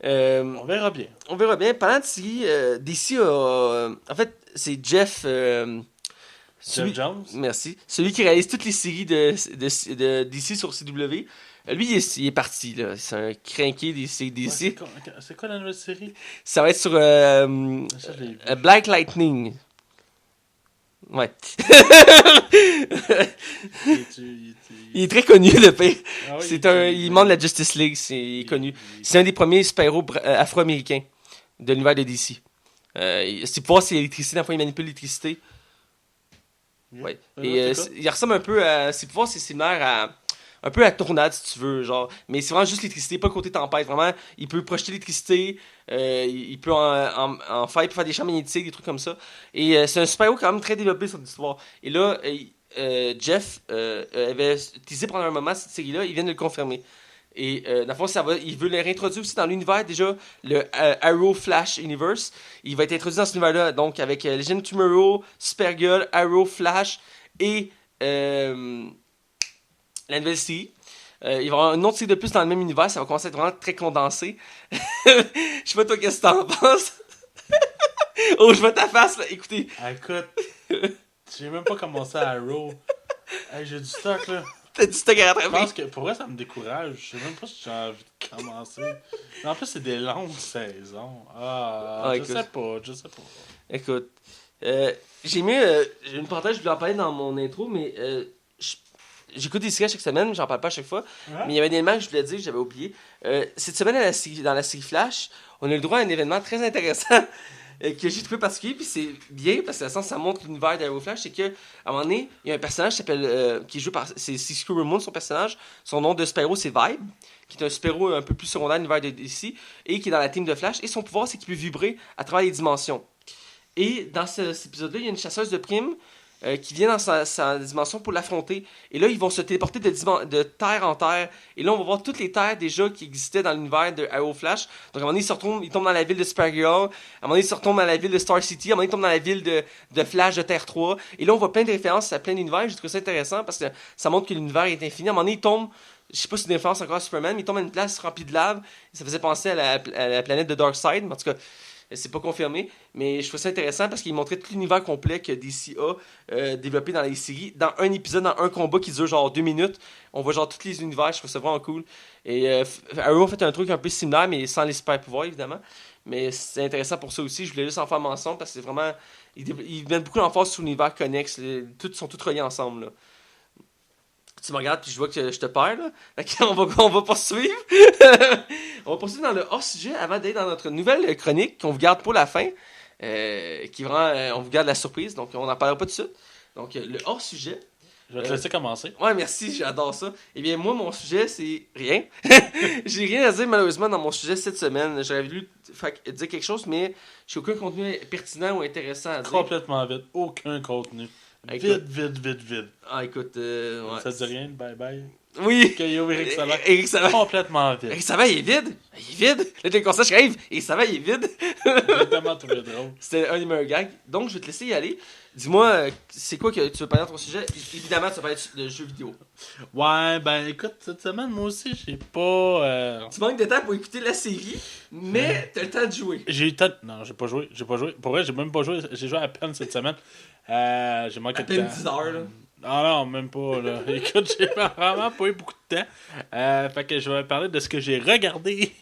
On verra bien. On verra bien. Pendant de série, DC a. En fait, c'est Jeff. Jeff Jones. Merci. Celui qui réalise toutes les séries de DC sur CW. Lui, il est parti. Là. C'est un crinqué des séries DC. Ouais, c'est quoi la nouvelle série? Ça va être sur Ça, je l'ai vu. Black Lightning. Ouais. Il est très connu, le père. Ah oui, Il est membre de la Justice League. Il est connu. C'est un des premiers super-héros afro-américains de l'univers de DC. C'est pouvoir, c'est l'électricité. Dans le fond, il manipule l'électricité. Ouais. Et il ressemble un peu à. Ses pouvoirs, c'est similaire à. Un peu à Tornade, si tu veux, genre. Mais c'est vraiment juste l'électricité, pas le côté tempête. Vraiment, il peut projeter l'électricité, il peut en faire, il peut faire des champs magnétiques, des trucs comme ça. Et c'est un super-héros quand même très développé, son histoire. Et là, Jeff avait teasé pendant un moment cette série-là, il vient de le confirmer. Et dans le fond, il veut le réintroduire aussi dans l'univers, déjà, le Arrow Flash Universe. Il va être introduit dans cet univers-là, donc avec Legend of Tomorrow, Supergirl, Arrow, Flash et la nouvelle série. Il va y avoir une autre série de plus dans le même univers, ça va commencer à être vraiment très condensé. Je sais pas toi qu'est-ce que t'en penses. Oh, je vois ta face là, écoutez. Écoute, j'ai même pas commencé à Arrow. Hey, j'ai du stock là. T'as du stock à Je rattraper. pense que pour vrai ça me décourage. Je sais même pas si j'ai envie de commencer. Mais en plus c'est des longues saisons. Je sais pas. Écoute, j'ai mis une parenthèse, je voulais en parler dans mon intro, mais j'écoute des séries chaque semaine, j'en parle pas à chaque fois. Ouais. Mais il y avait des éléments que je voulais dire, j'avais oublié. Cette semaine, dans la série Flash, on a eu le droit à un événement très intéressant que j'ai trouvé particulier. Puis c'est bien, parce que ça montre l'univers d'Arrow Flash. C'est qu'à un moment donné, il y a un personnage qui s'appelle. Qui est joué par. C'est Screw Moon, son personnage. Son nom de super-héros, c'est Vibe, qui est un super-héros un peu plus secondaire de l'univers de DC, et qui est dans la team de Flash. Et son pouvoir, c'est qu'il peut vibrer à travers les dimensions. Et dans cet épisode-là, il y a une chasseuse de primes qui vient dans sa dimension pour l'affronter. Et là, ils vont se téléporter de terre en terre. Et là, on va voir toutes les terres déjà qui existaient dans l'univers de Arrow Flash. Donc, à un moment donné, ils tombent dans la ville de Supergirl. À un moment donné, ils se retombent dans la ville de Star City. À un moment donné, ils tombent dans la ville de Flash de Terre 3. Et là, on voit plein de références à plein d'univers. J'ai trouvé ça intéressant parce que ça montre que l'univers est infini. À un moment donné, ils tombent. Je sais pas si c'est une référence encore à Superman, mais ils tombent à une place remplie de lave. Et ça faisait penser à la planète de Darkseid. Mais en tout cas, c'est pas confirmé, mais je trouve ça intéressant parce qu'il montrait tout l'univers complet que DC a développé dans les séries. Dans un épisode, dans un combat qui dure genre 2 minutes, on voit genre tous les univers, je trouve ça vraiment cool. Et Arrow a fait un truc un peu similaire, mais sans les super pouvoirs évidemment. Mais c'est intéressant pour ça aussi, je voulais juste en faire mention parce que c'est vraiment. Ils mettent beaucoup d'emphase sur l'univers connexe, sont tous reliés ensemble. Là. Tu me regardes puis je vois que je te perds là. On va poursuivre. On va poursuivre dans le hors-sujet avant d'aller dans notre nouvelle chronique qu'on vous garde pour la fin. Qui vraiment, on vous garde la surprise, donc on n'en parlera pas tout de suite. Donc le hors-sujet. Je vais te laisser commencer. Ouais, merci, j'adore ça. Eh bien, moi, mon sujet, c'est rien. J'ai rien à dire malheureusement dans mon sujet cette semaine. J'aurais voulu dire quelque chose, mais j'ai aucun contenu pertinent ou intéressant à dire. Complètement vide. Aucun contenu. Vide. Ah, écoute, ouais. Ça te dit rien? Bye bye. Oui. qu'il y a Eric Salvaille. Eric Salvaille. Complètement vide. Eric Salvaille est vide. Il est vide. Là, t'as le constat, j'arrive. Eric Salvaille est vide. J'ai tellement trouvé drôle. C'était un des meilleurs gags. Donc, je vais te laisser y aller. Dis-moi, c'est quoi que tu veux parler dans ton sujet? Évidemment, tu vas parler de jeux vidéo. Ouais, ben écoute, cette semaine, moi aussi, j'ai pas. Tu manques de temps pour écouter la série, mais t'as le temps de jouer. J'ai eu le temps. Non, j'ai pas joué. Pour vrai, j'ai même pas joué. J'ai joué à peine cette semaine. J'ai manqué À de peine temps. 10 heures, là. Ah non, même pas, là. Écoute, j'ai vraiment pas eu beaucoup de temps. Fait que je vais parler de ce que j'ai regardé.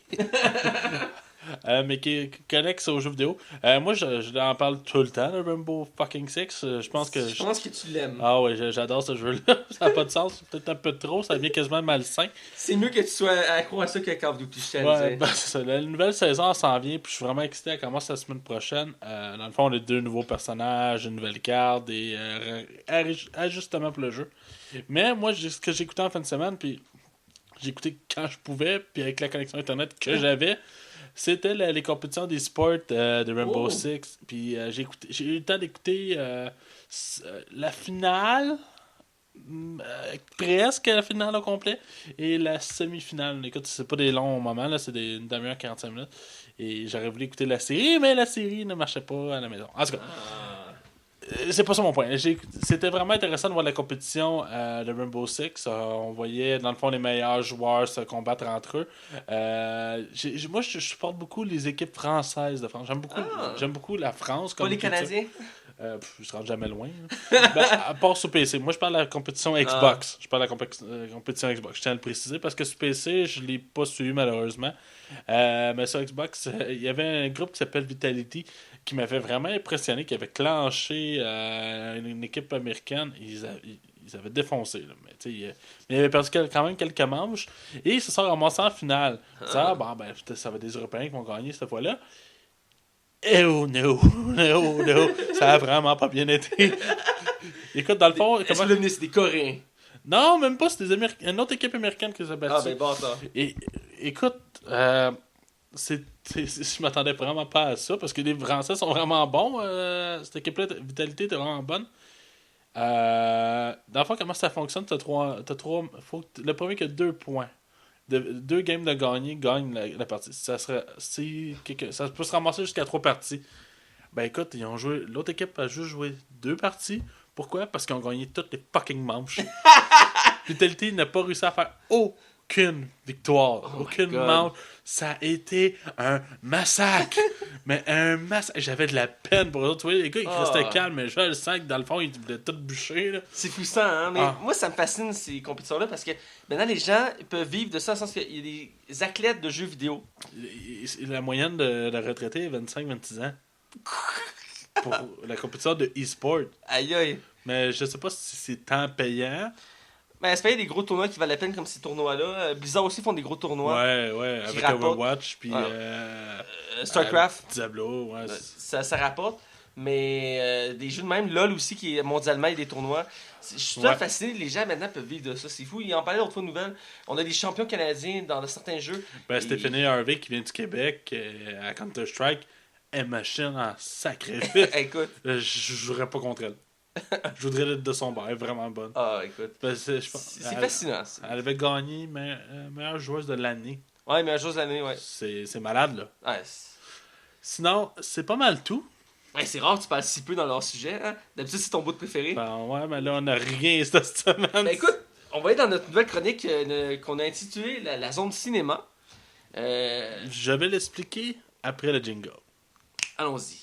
Mais qui connecte aux jeux vidéo. Moi, je en parle tout le temps, de Rainbow fucking Six. Je pense que tu l'aimes. Ah ouais, j'adore ce jeu-là. Ça n'a pas de sens. C'est peut-être un peu trop. Ça devient quasiment malsain. C'est mieux que tu sois accro à ça que Call of Duty. Ouais, ben, c'est ça. La nouvelle saison s'en vient. Puis je suis vraiment excité. Elle commence la semaine prochaine. Dans le fond, on a 2 nouveaux personnages, une nouvelle carte, des ajustements pour le jeu. Mais moi, ce que j'ai écouté en fin de semaine, puis j'ai écouté quand je pouvais, puis avec la connexion Internet que j'avais, c'était les compétitions des sports de Rainbow Six. Puis j'ai eu le temps d'écouter la finale, presque la finale au complet, et la semi-finale. Écoute, c'est pas des longs moments, là, c'est une demi-heure, 45 minutes. Et j'aurais voulu écouter la série, mais la série ne marchait pas à la maison. En tout cas, c'est pas ça mon point. C'était vraiment intéressant de voir la compétition de Rainbow Six. On voyait, dans le fond, les meilleurs joueurs se combattre entre eux. Moi, je supporte beaucoup les équipes françaises de France. J'aime beaucoup la France. Pas les Canadiens? Je rentre jamais loin. Ben, à part sur PC. Moi, je parle de la compétition Xbox. Je parle de la compétition Xbox. Je tiens à le préciser parce que sur PC, je l'ai pas suivi malheureusement. Mais sur Xbox, il y avait un groupe qui s'appelle Vitality qui m'avait vraiment impressionné, qui avait clenché une équipe américaine. Ils avaient défoncé. Là. Mais ils avaient perdu quand même quelques manches. Et ils se sont ramassés en finale. Ça va être des Européens qui vont gagner cette fois-là. Oh no, ça a vraiment pas bien été. Écoute, dans le fond... Est-ce que c'est des Coréens? Non, même pas, c'est une autre équipe américaine qui s'est battue. Ah ben bon, ça. Et écoute, je m'attendais vraiment pas à ça, parce que les Français sont vraiment bons. Cette équipe-là, Vitalité, était vraiment bonne. Dans le fond, comment ça fonctionne? T'as faut que le premier qui a 2 points. 2 games de gagner gagne la partie. Ça peut se ramasser jusqu'à 3 parties. Ben écoute, l'autre équipe a juste joué 2 parties. Pourquoi? Parce qu'ils ont gagné toutes les fucking manches. Vitality n'a pas réussi à faire aucune victoire. Aucune manche. Ça a été un massacre. Mais un massacre. J'avais de la peine pour eux autres. Les gars, ils restaient calmes, mais je le sens que dans le fond, ils voulaient tout bûcher. Là. C'est frustrant, hein? Mais moi, ça me fascine ces compétitions-là parce que maintenant, les gens peuvent vivre de ça, dans le sens qu'il y a des athlètes de jeux vidéo. La moyenne de retraité est 25-26 ans. Pour la compétition de e-sport. Aïe aïe. Mais je sais pas si c'est tant payant. Ben, c'est pas des gros tournois qui valent la peine comme ces tournois-là. Blizzard aussi font des gros tournois. Ouais, avec Overwatch, puis StarCraft. Diablo, ouais. Ça rapporte. Mais des jeux de même, LoL aussi, qui est mondialement, il y a des tournois. Je suis tout fasciné, les gens maintenant peuvent vivre de ça. C'est fou. Ils en parlaient l'autre fois, nouvelle. On a des champions canadiens dans certains jeux. Ben, Stéphanie Harvey, qui vient du Québec, à Counter-Strike, est machine en sacrifice. Écoute. Je jouerais pas contre elle. Je voudrais l'être de son bord, elle est vraiment bonne. Ah, écoute. Ben, c'est fascinant. Elle avait gagné meilleure joueuse de l'année. Ouais, meilleure joueuse de l'année, ouais. C'est malade, là. Ouais. Sinon, c'est pas mal tout. Ouais, c'est rare que tu parles si peu dans leur sujet. Hein? D'habitude, c'est ton bout de préféré. Ben ouais, mais là, on a rien cette semaine. Ben écoute, on va aller dans notre nouvelle chronique qu'on a intitulée la zone cinéma. Je vais l'expliquer après le jingle. Allons-y.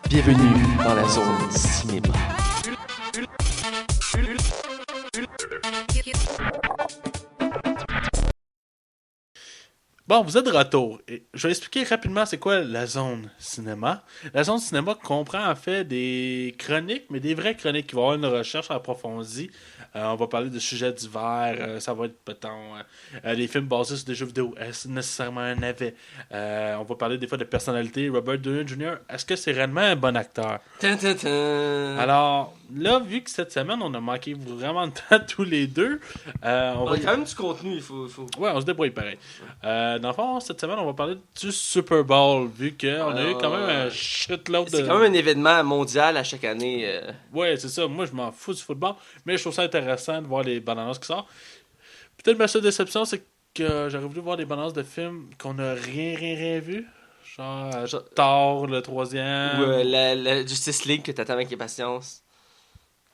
Bienvenue dans la zone cinéma. Bon, vous êtes de retour. Et je vais expliquer rapidement c'est quoi la zone cinéma. La zone cinéma comprend en fait des chroniques, mais des vraies chroniques qui vont avoir une recherche approfondie. On va parler de sujets divers. Ça va être, des films basés sur des jeux vidéo. Est-ce nécessairement un navet? On va parler des fois de personnalité. Robert Downey Jr., est-ce que c'est réellement un bon acteur? Alors, là, vu que cette semaine, on a manqué vraiment de temps tous les deux, on On va... a quand même du contenu, il faut... Ouais, on se débrouille pareil. Dans le fond, cette semaine, on va parler du Super Bowl, vu qu'on a eu quand même un shitload de... C'est quand même un événement mondial à chaque année. Ouais, c'est ça. Moi, je m'en fous du football, mais je trouve ça intéressant de voir les bandes annonces qui sortent. Peut-être ma seule déception, c'est que j'aurais voulu voir des bandes annonces de films qu'on n'a rien vu. Genre Thor, le troisième. Ou la Justice League que t'attends avec impatience.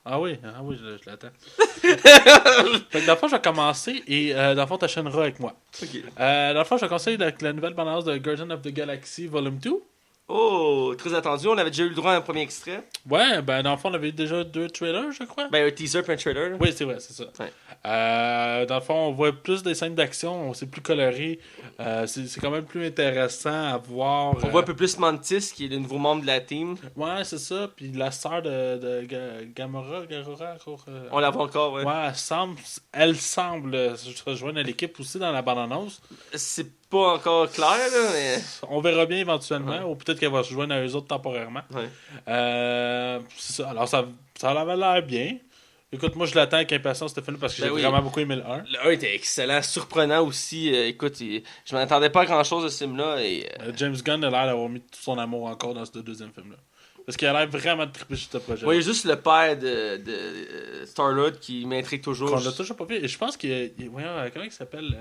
Ah oui, je l'attends. Fait que dans le fond, je vais commencer et dans le fond, t'enchaîneras avec moi. Ok. Dans le fond, je vais commencer avec la nouvelle bande-annonce de Guardians of the Galaxy Volume 2. Oh, très attendu. On avait déjà eu le droit à un premier extrait. Ouais, ben dans le fond, on avait eu déjà 2 trailers, je crois. Ben, un teaser puis un trailer. Là. Oui, c'est vrai, c'est ça. Ouais. Dans le fond, on voit plus des scènes d'action, c'est plus coloré. C'est quand même plus intéressant à voir. On voit un peu plus Mantis, qui est le nouveau membre de la team. Ouais, c'est ça. Puis la sœur de Gamora. On la voit encore, ouais. Ouais, elle semble se rejoindre à l'équipe aussi dans la bande-annonce. C'est pas encore clair, là, mais... On verra bien éventuellement, Ouais. ou peut-être qu'elle va se joindre à eux autres temporairement. Ouais. C'est ça. Alors, ça avait l'air bien. Écoute, moi, je l'attends avec impatience, ce film parce que Ben j'ai oui. vraiment beaucoup aimé le 1. Le 1 était excellent, surprenant aussi. Écoute, je m'attendais pas à grand-chose de ce film-là. Et, James Gunn a l'air d'avoir mis tout son amour encore dans ce deuxième film-là. Parce qu'il a l'air vraiment de triper sur ce projet. ouais, juste le père de Star-Lord qui m'intrigue toujours. Qu'on l'a toujours pas vu. Et je pense voyons, comment il s'appelle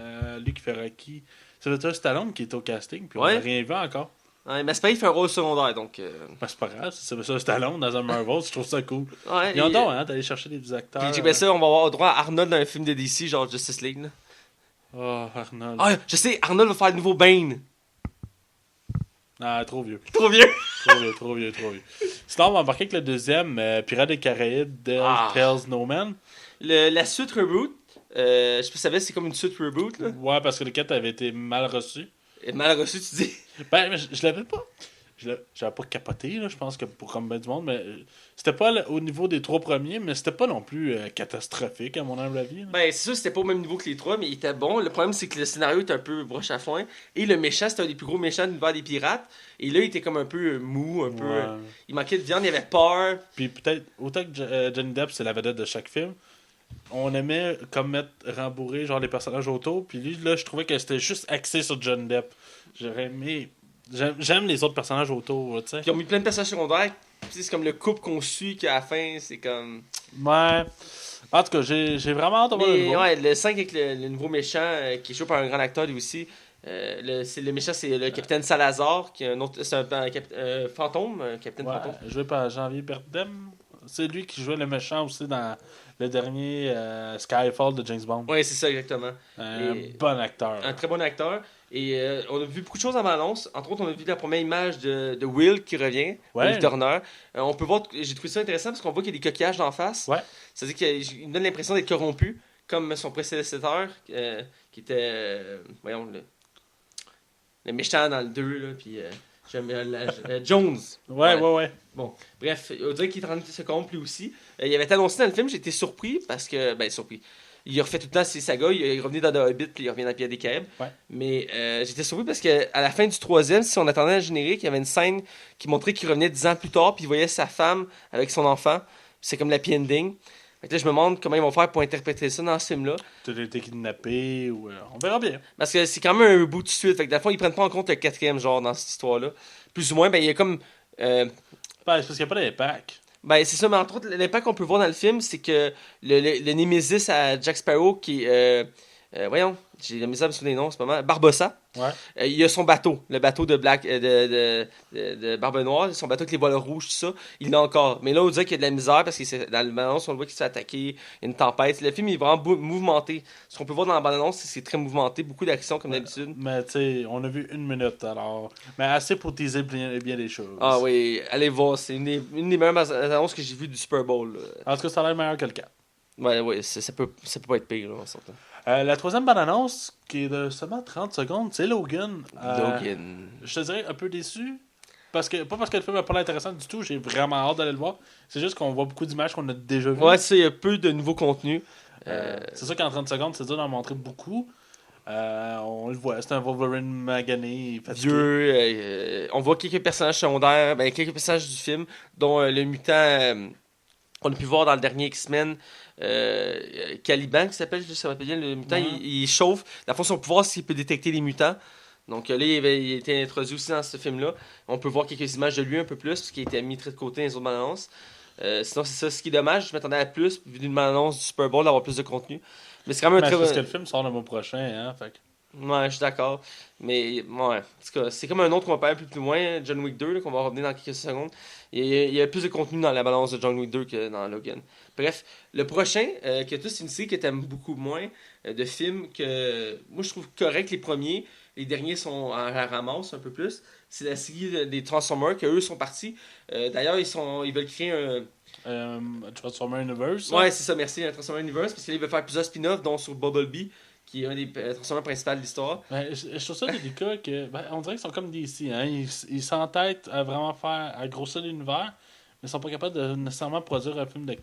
Luke Ferraki. C'est le Stallone qui est au casting, puis on Ouais. n'a rien vu encore. Ouais, mais c'est pas, il fait un rôle secondaire, donc... Ben, c'est pas grave, c'est ça Stallone dans un Marvel, je trouve ça cool. Ouais, Ils ont donc, hein, d'aller chercher des acteurs. Puis j'ai bien ça, on va avoir droit à Arnold dans un film de DC, genre Justice League. Là. Oh, Arnold. Ah, je sais, Arnold va faire le nouveau Bane. Ah, trop vieux. Trop vieux. Trop vieux. Sinon, on va embarquer avec le deuxième, Pirates des Caraïbes, Tales No Man. La suite reboot, je sais pas si tu savais, c'est comme une suite reboot. Là. Ouais, parce que le 4 avait été mal reçu. Et mal reçu, tu dis. Ben, je l'avais pas. J'avais pas capoté, là, je pense que pour comme ben du monde, mais c'était pas au niveau des 3 premiers, mais c'était pas non plus catastrophique, à mon humble avis. Là. Ben, c'est sûr, c'était pas au même niveau que les 3, mais il était bon. Le problème, c'est que le scénario était un peu broche à foin. Et le méchant, c'était un des plus gros méchants de l'univers des pirates. Et là, il était comme un peu mou, un peu. Ouais. Il manquait de viande, il avait peur. Puis peut-être, autant que Johnny Depp, c'est la vedette de chaque film, on aimait comme mettre rembourrer genre les personnages autour, puis lui, là, je trouvais que c'était juste axé sur Johnny Depp. J'aurais aimé... J'aime les autres personnages autour, tu sais. Ils ont mis plein de personnages secondaires. Puis c'est comme le couple qu'on suit, qu'à la fin, c'est comme. Ouais. En tout cas, j'ai vraiment hâte de voir le Mais nouveau. ouais, le 5 avec le nouveau méchant, qui est joué par un grand acteur lui aussi. Le méchant, c'est le capitaine Salazar, qui est un autre. C'est un fantôme, un capitaine Ouais, fantôme. joué par Janvier Bardem. C'est lui qui jouait le méchant aussi dans le dernier Skyfall de James Bond. Ouais, c'est ça, exactement. Un Et- bon acteur. Un très bon acteur. Et on a vu beaucoup de choses en annonce. Entre autres, on a vu la première image de Will qui revient, Ouais. Will Turner. On peut voir, j'ai trouvé ça intéressant parce qu'on voit qu'il y a des coquillages d'en face. Ouais. C'est-à-dire qu'il me donne l'impression d'être corrompu, comme son prédécesseur, qui était, voyons, le méchant dans le 2, là, puis Jones. Ouais. Bon, bref, on dirait qu'il est en train de se corrompre lui aussi. Il avait été annoncé dans le film, j'ai été surpris parce que, surpris. Il refait tout le temps ses sagas, il est revenu dans The Hobbit, puis il revient dans Pierre des Caraïbes. Ouais. Mais j'étais surpris parce qu'à la fin du troisième, si on attendait le générique, il y avait une scène qui montrait qu'il revenait 10 ans plus tard, puis il voyait sa femme avec son enfant. C'est comme l'happy ending. Fait que là, je me demande comment ils vont faire pour interpréter ça dans ce film-là. Tu as été kidnappé ou. On verra bien. Parce que c'est quand même un bout de suite. Fait que dans le fond, ils prennent pas en compte le quatrième genre dans cette histoire-là. Plus ou moins, il y a comme. Ben, c'est parce qu'il n'y a pas d'impact. C'est ça, mais entre autres, l'impact qu'on peut voir dans le film, c'est que le Némésis à Jack Sparrow, qui est. Voyons, j'ai la misère sur les noms, c'est pas mal. Barbossa. Ouais. Il a son bateau, le bateau de Black de Barbe Noire, son bateau avec les voiles rouges, tout ça. Il l'a encore. Mais là, on dirait qu'il y a de la misère parce que dans le bande-annonce, on le voit qu'il se fait attaquer, il y a une tempête. Le film est vraiment mouvementé. Ce qu'on peut voir dans la bande-annonce, c'est que c'est très mouvementé, beaucoup d'action comme d'habitude. Mais tu sais, on a vu 1 minute alors. Mais assez pour teaser bien les choses. Ah oui, allez voir, c'est une des meilleures annonces que j'ai vues du Super Bowl. Là. En tout cas, ça a l'air meilleur que le 4. Ouais, ça peut pas être pire, là, en sortant. La troisième bande-annonce, qui est de seulement 30 secondes, c'est Logan. Logan. Je te dirais un peu déçu. Pas parce que le film n'a pas l'air intéressant du tout, j'ai vraiment hâte d'aller le voir. C'est juste qu'on voit beaucoup d'images qu'on a déjà vues. Ouais, il y a peu de nouveaux contenus. C'est sûr qu'en 30 secondes, c'est dur d'en montrer beaucoup. On le voit, c'est un Wolverine magané, fatigué. Vieux, on voit quelques personnages secondaires, quelques personnages du film, dont le mutant On a pu voir dans le dernier X-Men Caliban, qui s'appelle, ça m'appelle bien, le mutant, il chauffe. Dans le fond, son pouvoir, c'est qu'il peut détecter les mutants. Donc là, il a été introduit aussi dans ce film-là. On peut voir quelques images de lui un peu plus, parce qu'il a été mis très de côté dans les autres bandes annonces. Sinon, c'est ça, ce qui est dommage. Je m'attendais à plus, vu d'une bande annonce du Super Bowl, d'avoir plus de contenu. Mais c'est quand même un très... Parce que le film sort le mois prochain, hein, fait que... Ouais, je suis d'accord. Mais, ouais, en tout cas, c'est comme un autre qu'on va parler un peu plus loin, John Wick 2, là, qu'on va revenir dans quelques secondes. Il y a plus de contenu dans la balance de John Wick 2 que dans Logan. Bref, le prochain, que toi, c'est une série que t'aimes beaucoup moins, de films que moi je trouve correct les premiers. Les derniers sont en ramasse un peu plus. C'est la série des Transformers, que eux sont partis. D'ailleurs, ils veulent créer un. Transformer Universe. Ouais, c'est ça, merci, un Transformer Universe, parce qu'ils veulent faire plusieurs spin-offs, dont sur Bumblebee, qui est un des Transformers principaux de l'histoire. Ben, je trouve ça délicat que. Ben, on dirait qu'ils sont comme DC, hein. Ils s'entêtent à vraiment à grossir l'univers, mais ils sont pas capables de nécessairement produire un film de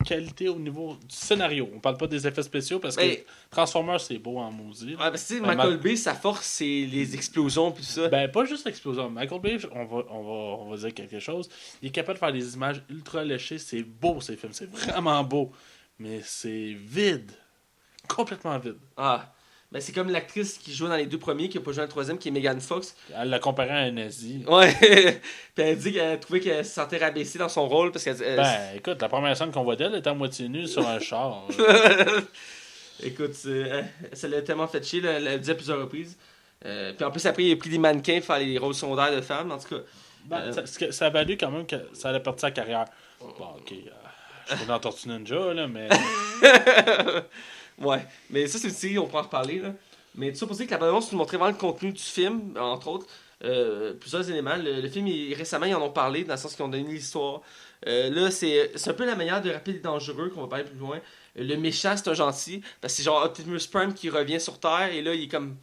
qualité au niveau du scénario. On parle pas des effets spéciaux parce que Transformers c'est beau en maudit. Ouais, parce que Michael Bay, sa force c'est les explosions puis tout ça. Ben pas juste l'explosion. Michael Bay, on va dire quelque chose. Il est capable de faire des images ultra léchées. C'est beau ces films, c'est vraiment beau. Mais c'est vide. Complètement vide. Ah. Ben c'est comme l'actrice qui joue dans les deux premiers, qui a pas joué dans le troisième, qui est Megan Fox. Elle l'a comparé à un nazi. Ouais. Puis elle dit qu'elle trouvait qu'elle se sentait rabaissée dans son rôle parce qu'elle. Ben écoute, la première scène qu'on voit d'elle, elle est à moitié nue sur un char. Écoute, ça l'a tellement fait chier, elle le disait à plusieurs reprises. Puis en plus, après, il a pris des mannequins pour faire les rôles secondaires de femmes, en tout cas. Ben, ça a valu quand même que ça allait partir sa carrière. Bon, ok. Je suis dans Tortue Ninja, là, mais. Ouais, mais ça, c'est une série, on peut en reparler, là. Mais tout ça pour dire que la bande-annonce nous montrait vraiment le contenu du film, entre autres. Plusieurs éléments. Le film, récemment, ils en ont parlé, dans le sens qu'ils ont donné l'histoire. Là, c'est un peu la manière de Rapide et Dangereux, qu'on va parler plus loin. Le méchant, c'est un gentil, parce que c'est genre Optimus Prime qui revient sur Terre, et là, il est comme...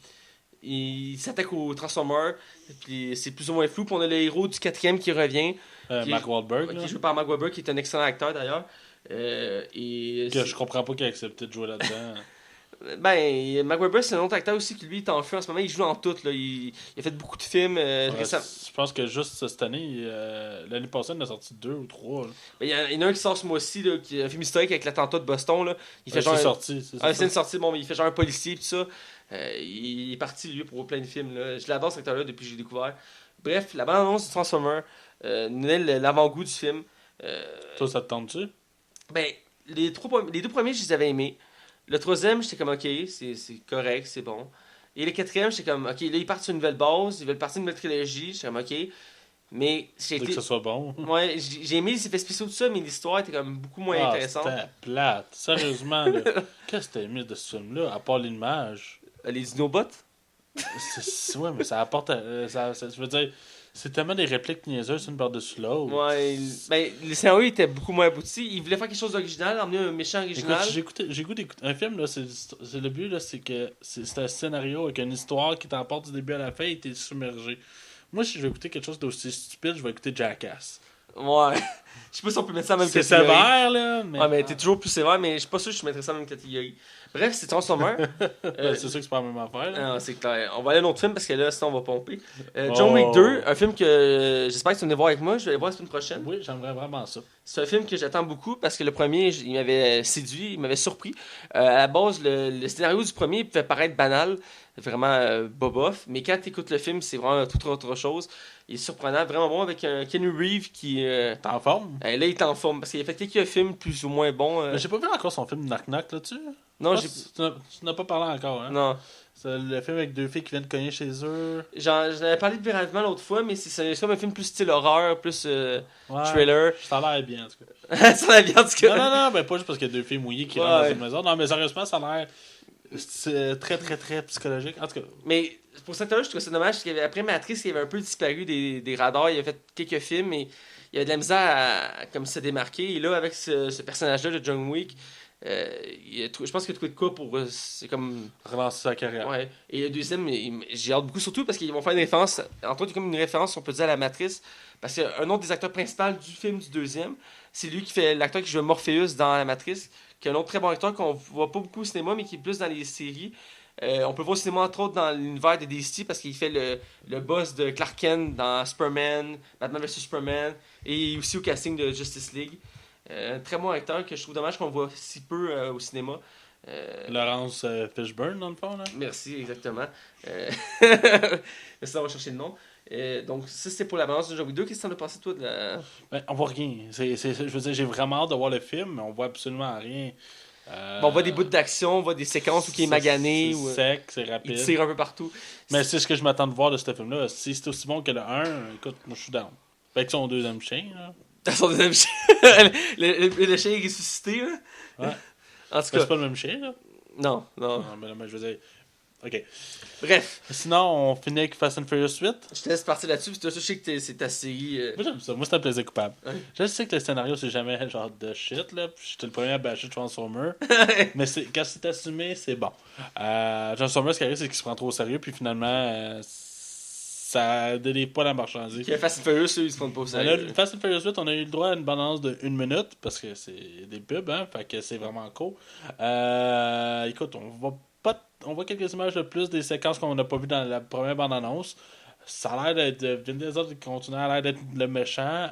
Il s'attaque aux Transformers, puis c'est plus ou moins flou. Puis on a le héros du quatrième qui revient. Mark Wahlberg. Qui est joué par Mark Wahlberg, qui est un excellent acteur, d'ailleurs. Que je comprends pas qu'il a accepté de jouer là-dedans. Ben, Mark Wahlberg, c'est un autre acteur aussi qui lui est en feu en ce moment. Il joue dans tout. Là. Il a fait beaucoup de films. Je pense que juste cette année, l'année passée, il en a sorti 2 ou 3. Ben, il y en a un qui sort ce mois-ci, là, qui est un film historique avec l'attentat de Boston. Là. Il fait c'est sorti. C'est une sortie. Bon, il fait genre un policier et tout ça. Il est parti, lui, pour plein de films. Là. Je l'adore, cet acteur-là, depuis que j'ai découvert. Bref, la bande-annonce du Transformer nous donne l'avant-goût du film. Toi, ça te tente-tu? Ben, les deux premiers, je les avais aimés. Le troisième, j'étais comme, ok, c'est correct, c'est bon. Et le quatrième, j'étais comme, ok, là, ils partent sur une nouvelle base, ils veulent partir d'une nouvelle trilogie, j'étais comme, ok. Mais j'ai été... que ça soit bon. Ouais, j'ai aimé les effets spéciaux, tout ça, mais l'histoire était comme beaucoup moins intéressante. C'était plate. Sérieusement, là. Qu'est-ce que t'as aimé de ce film-là, à part l'image? Les Dinobots? Ouais, mais ça apporte... je veux dire... C'est tellement des répliques niaiseuses une par-dessus l'autre. Ouais, ben, le scénario était beaucoup moins abouti. Il voulait faire quelque chose d'original, emmener un méchant original. Écoute, j'ai écouté un film, là, c'est le but, là, c'est que c'est un scénario avec une histoire qui t'emporte du début à la fin et t'es submergé. Moi, si je vais écouter quelque chose d'aussi stupide, je vais écouter Jackass. Ouais. Je sais pas si on peut mettre ça en même catégorie. C'est sévère, là. Mais... Ouais, mais t'es toujours plus sévère, mais je suis pas sûr que je mettrais ça en même catégorie. Bref, c'est Transformers. C'est sûr que c'est pas la même affaire. Là. Non, c'est clair. On va aller à un autre film parce que là, sinon on va pomper. John Wick 2, un film que j'espère que tu vas venir voir avec moi. Je vais aller voir la semaine prochaine. Oui, j'aimerais vraiment ça. C'est un film que j'attends beaucoup parce que le premier, il m'avait séduit, il m'avait surpris. À la base, le scénario du premier pouvait paraître banal, vraiment bobof, mais quand tu écoutes le film, c'est vraiment toute autre chose. Il est surprenant, vraiment bon, avec un Keanu Reeves qui... T'es en forme? Là, il est en forme parce qu'il a fait quelques films plus ou moins bons. Mais j'ai pas vu encore son film Knock Knock là-dessus. Non, tu n'as pas parlé encore, hein? Non. C'est le film avec deux filles qui viennent cogner chez eux. J'en avais parlé de brièvement l'autre fois, mais c'est comme un film plus style horreur, plus thriller. Ça a l'air bien, en tout cas. Ça a l'air bien, en tout cas. Non, ben pas juste parce qu'il y a deux filles mouillées qui rentrent dans une maison. Non, mais sérieusement, ça a l'air très, très, très psychologique. En tout cas. Mais pour cette heure, je trouve ça dommage parce qu'après Matrix, il avait un peu disparu des radars. Il a fait quelques films et il avait de la misère à comme se démarquer. Et là, avec ce personnage-là de John Wick, je pense qu'il a trouvé de quoi pour c'est comme relancer sa carrière. Ouais. Et le deuxième, j'ai hâte beaucoup, surtout parce qu'ils vont faire une référence, entre autres, il y a comme une référence, on peut dire, à la Matrice, parce qu'un autre des acteurs principaux du film du deuxième, c'est lui qui fait l'acteur qui joue Morpheus dans la Matrice, qui est un autre très bon acteur qu'on voit pas beaucoup au cinéma, mais qui est plus dans les séries. On peut le voir au cinéma, entre autres, dans l'univers de DC, parce qu'il fait le boss de Clark Kent dans Superman, Batman vs Superman, et aussi au casting de Justice League. Un très bon acteur que je trouve dommage qu'on voit si peu au cinéma. Laurence Fishburne, dans le fond, là. Merci, exactement. Ça, on va chercher le nom. Donc, ça, c'était pour la balance de John Wick 2. Qu'est-ce que t'en as pensé, toi, de la... Ben, on voit rien. Je veux dire, j'ai vraiment hâte de voir le film, mais on voit absolument rien. Bon, on voit des bouts d'action, on voit des séquences où il est magané, C'est ou sec, c'est il rapide. tire un peu partout. Mais c'est ce que je m'attends de voir de ce film-là. Si c'est aussi bon que le 1, écoute, moi je suis down. Avec son deuxième chien, là. Son deuxième chien. le chien est ressuscité, là. Ouais. En tout Mais cas, c'est pas le même chien, là. non. Non, mais je veux dire. Ok. Bref, Sinon, on finit avec Fast and Furious 8. je te laisse partir là-dessus, parce que toi, je sais que c'est ta série... Moi j'aime ça. Moi c'est un plaisir coupable. Ouais. Je sais que le scénario c'est jamais genre de shit, là. Puis j'étais le premier à bâcher Transformer. Mais quand c'est assumé, c'est bon. Transformer, ce qui arrive, c'est qu'il se prend trop au sérieux. Puis finalement, ça délivre pas la marchandise. Qui a Fast and Furious, eux, ils se font pas au sérieux. Fast and Furious 8, on a eu le droit à une balance de 1 minute parce que c'est des pubs, hein, fait que c'est vraiment cool. Écoute, on voit quelques images de plus des séquences qu'on n'a pas vues dans la première bande-annonce. Ça a l'air d'être Vin Diesel qui continue à l'air d'être le méchant.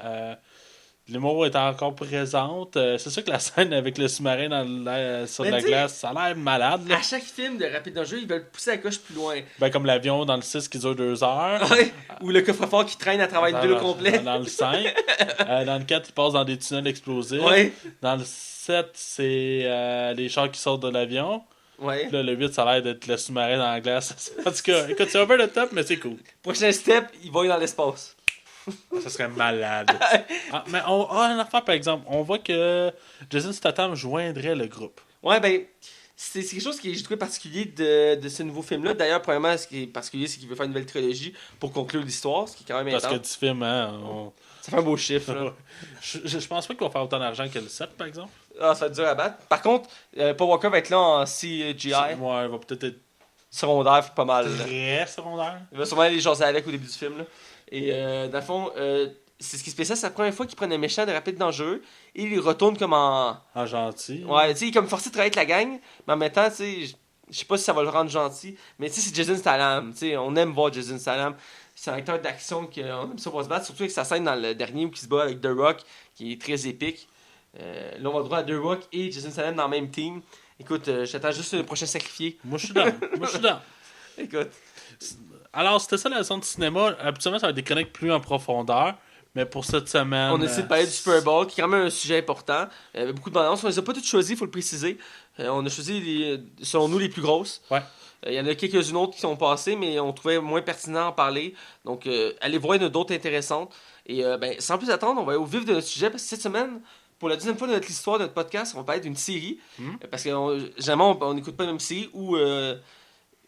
L'humour est encore présente. C'est sûr que la scène avec le sous-marin sur Mais la tu sais, glace, ça a l'air malade. Là. À chaque film de Rapide Danger, ils veulent pousser la coche plus loin. Ben, comme l'avion dans le 6 qui dure 2 heures. Ouais. Ou le coffre-fort qui traîne à travers une ville au complet. Dans le 5. Dans le 4, il passe dans des tunnels explosifs. Ouais. Dans le 7, c'est les chars qui sortent de l'avion. Ouais. Puis là, le 8, ça a l'air d'être le sous-marin dans la glace. En tout cas, écoute, c'est over the top, mais c'est cool. Prochain step, ils vont dans l'espace. Ça serait malade. Mais un affaire, par exemple, on voit que Jason Statham joindrait le groupe. Ouais, ben, c'est quelque chose qui est, j'ai trouvé particulier de ce nouveau film-là. D'ailleurs, premièrement, ce qui est particulier, c'est qu'il veut faire une nouvelle trilogie pour conclure l'histoire, ce qui est quand même Parce que intense. du film, hein, Ça fait un beau chiffre, là. je pense pas qu'il va faire autant d'argent que le 7, par exemple. Ah, ça va être dur à battre. Par contre, Paul Walker va être là en CGI. Ouais, il va peut-être être Secondaire, pas mal. Là. très secondaire. Il va sûrement aller jaser avec au début du film. Là. Et dans le fond, c'est ce qui se passe, c'est la première fois qu'ils prennent un méchant de rapide dangereux et ils retournent comme en. En gentil. Ouais, tu sais, il est comme forcé de travailler avec la gang, mais en même temps, tu sais, je sais pas si ça va le rendre gentil, mais tu sais, c'est Jason Statham. Tu sais, on aime voir Jason Statham. C'est un acteur d'action qu'on aime ça pour se battre, surtout avec sa scène dans le dernier où il se bat avec The Rock, qui est très épique. Là, on va droit à The Rock et Jason Statham dans le même team. Écoute, j'attends juste le prochain sacrifié. Moi, je suis dans. Écoute. Alors, c'était ça la leçon de cinéma. Habituellement, ça va être des chroniques plus en profondeur. Mais pour cette semaine. On a essayé de parler du Super Bowl, qui est quand même un sujet important. Beaucoup de bandes annonces. On les a pas toutes choisies, il faut le préciser. On a choisi, selon nous, les plus grosses. Ouais. Il y en a quelques-unes autres qui sont passées, mais on trouvait moins pertinent d'en parler. Donc, allez voir, il y en a d'autres intéressantes. Et sans plus attendre, on va aller au vif de notre sujet, parce que cette semaine, pour la deuxième fois de notre histoire de notre podcast, on va parler d'une série. Parce que généralement, on n'écoute pas la même série ou.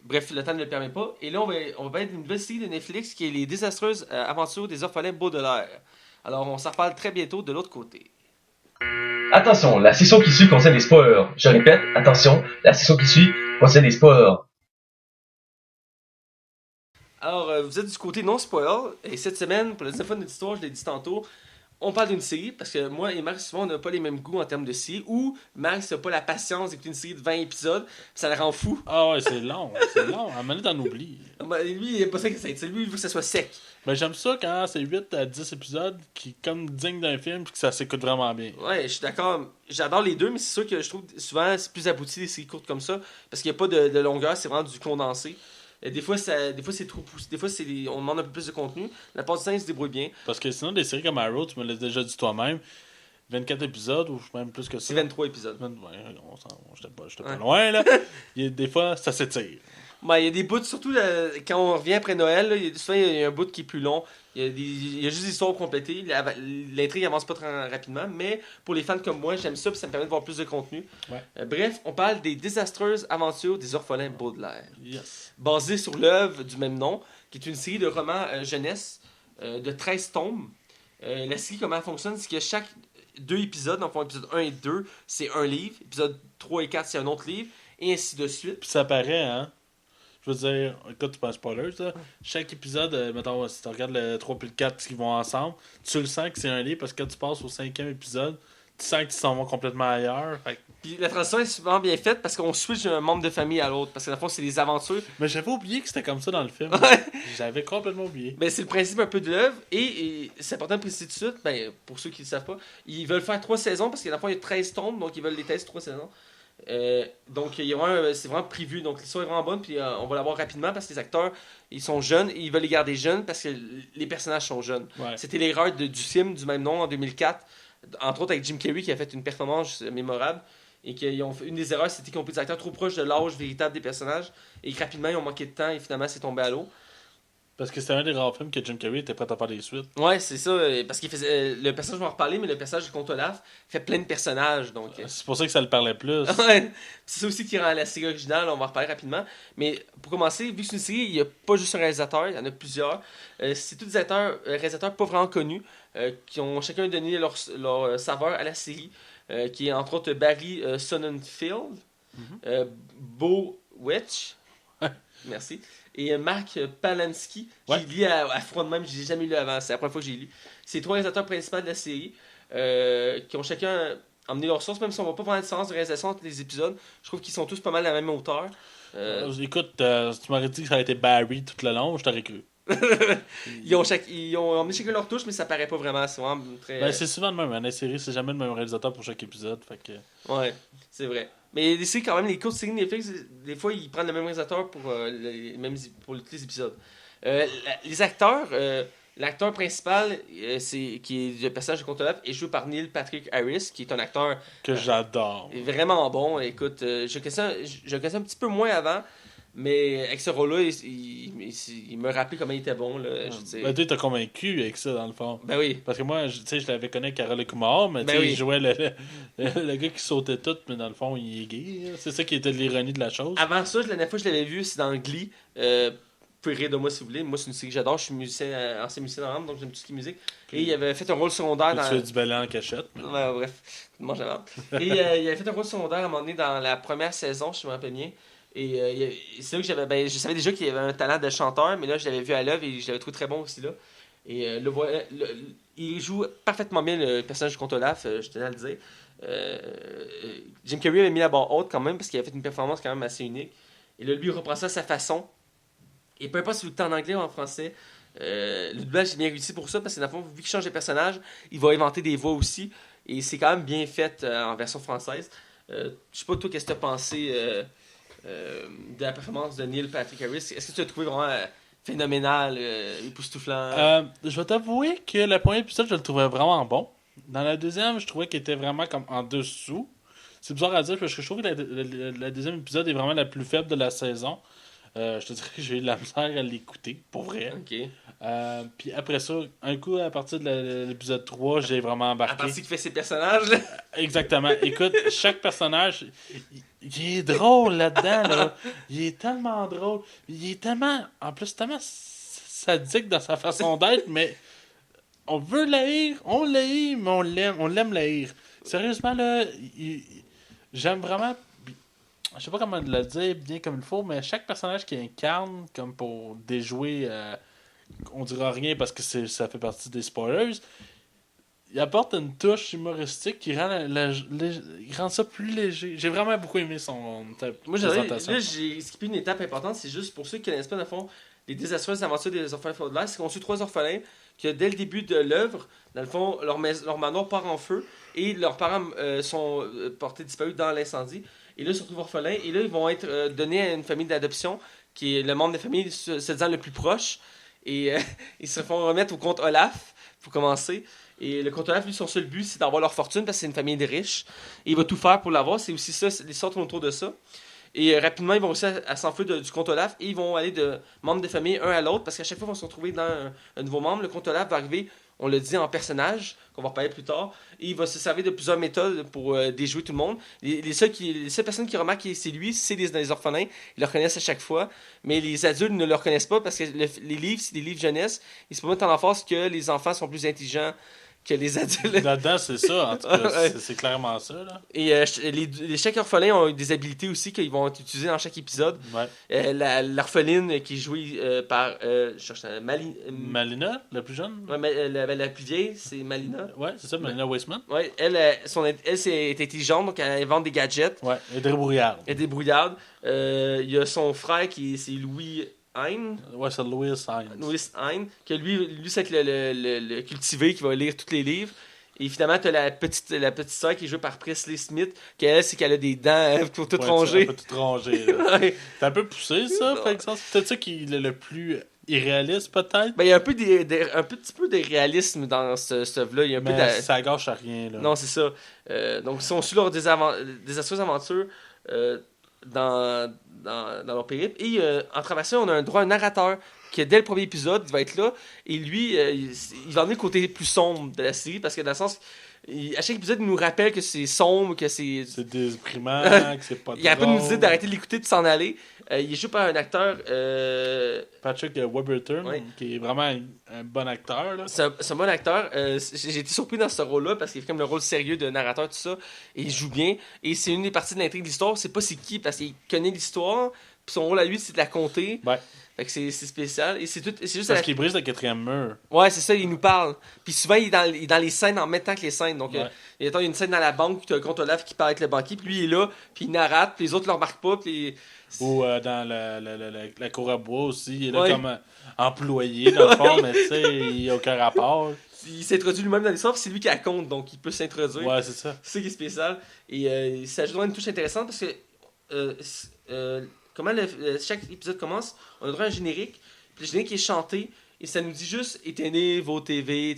Bref, le temps ne le permet pas. Et là, on va parler d'une nouvelle série de Netflix qui est Les désastreuses aventures des orphelins Baudelaire. Alors, on s'en reparle très bientôt de l'autre côté. Attention, la session qui suit concerne les spoilers. Je répète, attention, la session qui suit concerne les spoilers. Alors, vous êtes du côté non spoiler. Et cette semaine, pour la deuxième fois de notre histoire, je l'ai dit tantôt, on parle d'une série parce que moi et Max, souvent, on n'a pas les mêmes goûts en termes de série. Ou Max n'a pas la patience d'écouter une série de 20 épisodes, ça le rend fou. Ah ouais, c'est long. C'est long. À un moment donné, t'en oublies. Lui, il n'est pas ça que ça. Lui, il veut que ça soit sec. Mais j'aime ça quand c'est 8 à 10 épisodes qui comme digne d'un film puis que ça s'écoute vraiment bien. Ouais, je suis d'accord. J'adore les deux, mais c'est sûr que je trouve souvent c'est plus abouti des séries courtes comme ça. Parce qu'il n'y a pas de longueur, c'est vraiment du condensé. Des fois, c'est trop poussé. Des fois, on demande un peu plus de contenu. La part du temps, il se débrouille bien. Parce que sinon, des séries comme Arrow, tu me l'as déjà dit toi-même, 24 épisodes ou même plus que ça. C'est 23 épisodes. Ouais, j'étais pas loin, là. Des fois, ça s'étire. Ben, il y a des bouts, surtout quand on revient après Noël, là, souvent il y a un bout qui est plus long. Il y a juste des histoires complétées. L'intrigue avance pas très rapidement, mais pour les fans comme moi, j'aime ça, puis ça me permet de voir plus de contenu. Ouais. Bref, on parle des désastreuses aventures des orphelins Baudelaire. Yes. Basée sur l'œuvre du même nom, qui est une série de romans jeunesse de 13 tomes. La série, comment elle fonctionne, c'est que chaque 2 épisodes, dans le fond, épisode 1 et 2, c'est un livre. Épisode 3 et 4, c'est un autre livre. Et ainsi de suite. Puis ça paraît, hein. Je veux dire, écoute, tu penses spoiler, ça. Chaque épisode, mettons, si tu regardes le 3 puis le 4 qui vont ensemble, tu le sens que c'est un livre parce que quand tu passes au 5e épisode, tu sens qu'ils s'en vont complètement ailleurs. Fait que- Puis la transition est souvent bien faite parce qu'on switch d'un membre de famille à l'autre. Parce que dans le fond, c'est des aventures. Mais j'avais oublié que c'était comme ça dans le film. Ouais. J'avais complètement oublié. Ben, c'est le principe un peu de l'œuvre. Et c'est important de préciser tout de suite, ben, pour ceux qui ne le savent pas, ils veulent faire 3 saisons parce que dans le fond, il y a 13 tombes, donc ils veulent les tester 3 saisons. Donc c'est vraiment prévu, donc l'histoire est vraiment bonne, puis on va l'avoir rapidement parce que les acteurs ils sont jeunes et ils veulent les garder jeunes parce que les personnages sont jeunes. Ouais. C'était l'erreur du film du même nom en 2004, entre autres avec Jim Carrey qui a fait une performance mémorable. Et qu'ils ont fait, une des erreurs, c'était qu'ils ont pris des acteurs trop proches de l'âge véritable des personnages et que rapidement ils ont manqué de temps et finalement c'est tombé à l'eau. Parce que c'était un des rares films que Jim Carrey était prêt à faire des suites. Ouais, c'est ça, parce qu'il faisait le personnage, je vais en reparler, mais le personnage du Comte Olaf fait plein de personnages, donc. C'est pour ça que ça le parlait plus. Ouais, c'est ça aussi qui rend la série originale, on va en reparler rapidement. Mais pour commencer, vu que c'est une série, il n'y a pas juste un réalisateur, il y en a plusieurs. C'est tous des acteurs, réalisateurs pas vraiment connus, qui ont chacun donné leur saveur à la série, qui est entre autres Barry Sonnenfeld, Bo Wetch, merci, et Mark Palansky, Ouais. qui lit à froid de même, je l'ai jamais lu avant, c'est la première fois que j'ai lu. C'est 3 réalisateurs principaux de la série, qui ont chacun emmené leur source, même si on voit pas vraiment de différence de réalisation entre les épisodes. Je trouve qu'ils sont tous pas mal à la même hauteur. Écoute, si tu m'aurais dit que ça aurait été Barry tout le long, je t'aurais cru. Ils ont emmené chacun leur touche, mais ça paraît pas vraiment. C'est vraiment très. Ben, c'est souvent le même. La série, c'est jamais le même réalisateur pour chaque épisode. Fait que... Ouais, c'est vrai. Mais les séries, quand même, les courtes séries Netflix, des fois, ils prennent le même réalisateur pour, pour tous les épisodes. Les acteurs, l'acteur principal, qui est le personnage de Comte Olaf, est joué par Neil Patrick Harris, qui est un acteur Que j'adore. vraiment bon. Écoute, je le connaissais un petit peu moins avant, mais avec ce rôle-là, il me rappelait comment il était bon. Là, je veux dire. Ben, toi, t'as convaincu avec ça, dans le fond. Ben oui. Parce que moi, tu sais, je l'avais connu avec Carole Kumar, mais tu Ben sais, oui. il jouait le gars qui sautait tout, mais dans le fond, il est gay. C'est ça qui était l'ironie de la chose. Avant ça, la dernière fois que je l'avais vu, c'est dans Glee. Vous pouvez rire de moi si vous voulez. Moi, c'est une série que j'adore. Je suis musicien, ancien musicien dans l'âme, donc j'aime tout ce qui est musique. Et il avait fait un rôle secondaire Tu dans. fais du balai en cachette. mais- Ouais, bref, mange la merde. Et il avait fait un rôle secondaire à un moment donné dans la première saison, je me rappelle bien. Et c'est là que je savais déjà qu'il avait un talent de chanteur, mais là, je l'avais vu à l'œuvre et je l'avais trouvé très bon aussi là. Et il joue parfaitement bien le personnage du Comte Olaf, je tenais à le dire. Jim Carrey avait mis la barre haute quand même parce qu'il avait fait une performance quand même assez unique. Et là, lui, il reprend ça à sa façon. Et peu importe si vous le en anglais ou en français, le doublage est bien réussi pour ça parce que dans le fond, vu qu'il change de personnage, il va inventer des voix aussi. Et c'est quand même bien fait en version française. Je sais pas toi, qu'est-ce que tu as pensé de la performance de Neil Patrick Harris. Est-ce que tu l'as trouvé vraiment phénoménal, époustouflant? Je vais t'avouer que le premier épisode, je le trouvais vraiment bon. Dans la deuxième, je trouvais qu'il était vraiment comme en dessous. C'est bizarre à dire parce que je trouve que la deuxième épisode est vraiment la plus faible de la saison. Je te dirais que j'ai eu de la misère à l'écouter, pour vrai. Ok. Puis après ça, un coup, à partir de l'épisode 3, j'ai vraiment À embarqué. partir qu'il fait ses personnages, là. Exactement. Écoute, chaque personnage, il est drôle là-dedans. Là. Il est tellement drôle. Il est tellement, en plus, tellement sadique dans sa façon d'être, mais on veut l'haïr, on l'haïr, mais on l'aime l'haïr. Sérieusement, là, j'aime vraiment... Je sais pas comment le dire bien comme il faut, mais chaque personnage qui incarne, comme pour déjouer, on dira rien parce que ça fait partie des spoilers, il apporte une touche humoristique qui rend, il rend ça plus léger. J'ai vraiment beaucoup aimé son Moi, présentation. là, j'ai skippé une étape importante. C'est juste pour ceux qui connaissent pas, dans le fond, les désastreuses aventures des orphelins Faudelaire. C'est qu'on suit 3 orphelins que dès le début de l'œuvre, dans le fond, leur manoir part en feu et leurs parents sont portés disparus dans l'incendie. Et là, ils se retrouvent orphelins. Et là, ils vont être donnés à une famille d'adoption qui est le membre de la famille se disant le plus proche. Et ils se font remettre au comte Olaf pour commencer. Et le comte Olaf, lui, son seul but, c'est d'avoir leur fortune parce que c'est une famille de riches. Et il va tout faire pour l'avoir. C'est aussi ça, l'histoire tourne autour de ça. Et rapidement, ils vont réussir à s'enfuir du comte Olaf et ils vont aller de membre de famille un à l'autre parce qu'à chaque fois qu'ils vont se retrouver dans un nouveau membre, le comte Olaf va arriver, on le dit, en personnage, qu'on va reparler plus tard, et il va se servir de plusieurs méthodes pour déjouer tout le monde. Les seules personnes qui remarquent que c'est lui, c'est les orphelins. Ils le reconnaissent à chaque fois, mais les adultes ne le reconnaissent pas parce que les livres, c'est des livres jeunesse. Ils se mettent en emphase que les enfants sont plus intelligents que les adultes. Là-dedans, c'est ça, en tout cas, Ouais. c'est clairement ça, là. Et chaque orphelin ont des habiletés aussi qu'ils vont utiliser dans chaque épisode. Ouais. L'orpheline qui est jouée par je cherche, Malina, la plus jeune? Ouais, la plus vieille, c'est Malina. Ouais, c'est ça, Malina Weissman. Ouais, elle c'est intelligente, donc elle invente des gadgets. Ouais, et débrouillard. Elle est débrouillarde. Il y a son frère c'est Louis Hein. Ouais, c'est Louis Hines. Louis Hein, que lui c'est le cultivé qui va lire tous les livres. Et finalement, tu as la petite sœur qui est jouée par Presley Smith, c'est qu'elle a des dents pour tout ronger. Un peu tout rongé, là. Ouais. C'est un peu poussé, ça, par exemple. C'est peut-être ça qui est le plus irréaliste, peut-être. Ben, il y a un petit peu de réalisme dans ce œuvre-là. Il y a un peu Mais ça gâche à rien, là. Non, c'est ça. Donc, ils sont sur leur désastreuses aventures dans leur périple. Et en traversant, on a un droit à un narrateur qui, dès le premier épisode, il va être là. Et lui, il va amener le côté plus sombre de la série parce que, dans le sens, à chaque épisode, il nous rappelle que c'est sombre, que c'est. C'est déprimant, que c'est pas Il n'y a pas de nous drôle. dire d'arrêter de l'écouter, de s'en aller. Il est joué par un acteur. Patrick Warburton, Ouais. qui est vraiment un bon acteur, là. C'est un bon acteur. J'ai été surpris dans ce rôle-là parce qu'il fait comme le rôle sérieux de narrateur, tout ça. Et il joue bien. Et c'est une des parties de l'intrigue de l'histoire. C'est pas c'est qui parce qu'il connaît l'histoire. Puis son rôle à lui, c'est de la compter. Ouais. Fait que c'est spécial. Et c'est juste Parce qu'il brise le 4e mur. Ouais, c'est ça, il nous parle. Puis souvent, il est dans les scènes en même temps que les scènes. Donc, Ouais. il y a une scène dans la banque, puis tu as un contre-lave qui parle avec le banquier, puis lui, il est là, puis il narrate, puis les autres ne le remarquent pas, puis... Ou dans la cour à bois aussi, il est là Ouais. comme employé, dans le fond, mais tu sais, il n'a aucun rapport. Il s'introduit lui-même dans l'histoire, puis c'est lui qui la compte, donc il peut s'introduire. Ouais, c'est ça. C'est ça qui est spécial. Et ça ajoute une touche intéressante parce que comment chaque épisode commence, on a droit à un générique. Puis le générique est chanté et ça nous dit juste éteignez vos TV,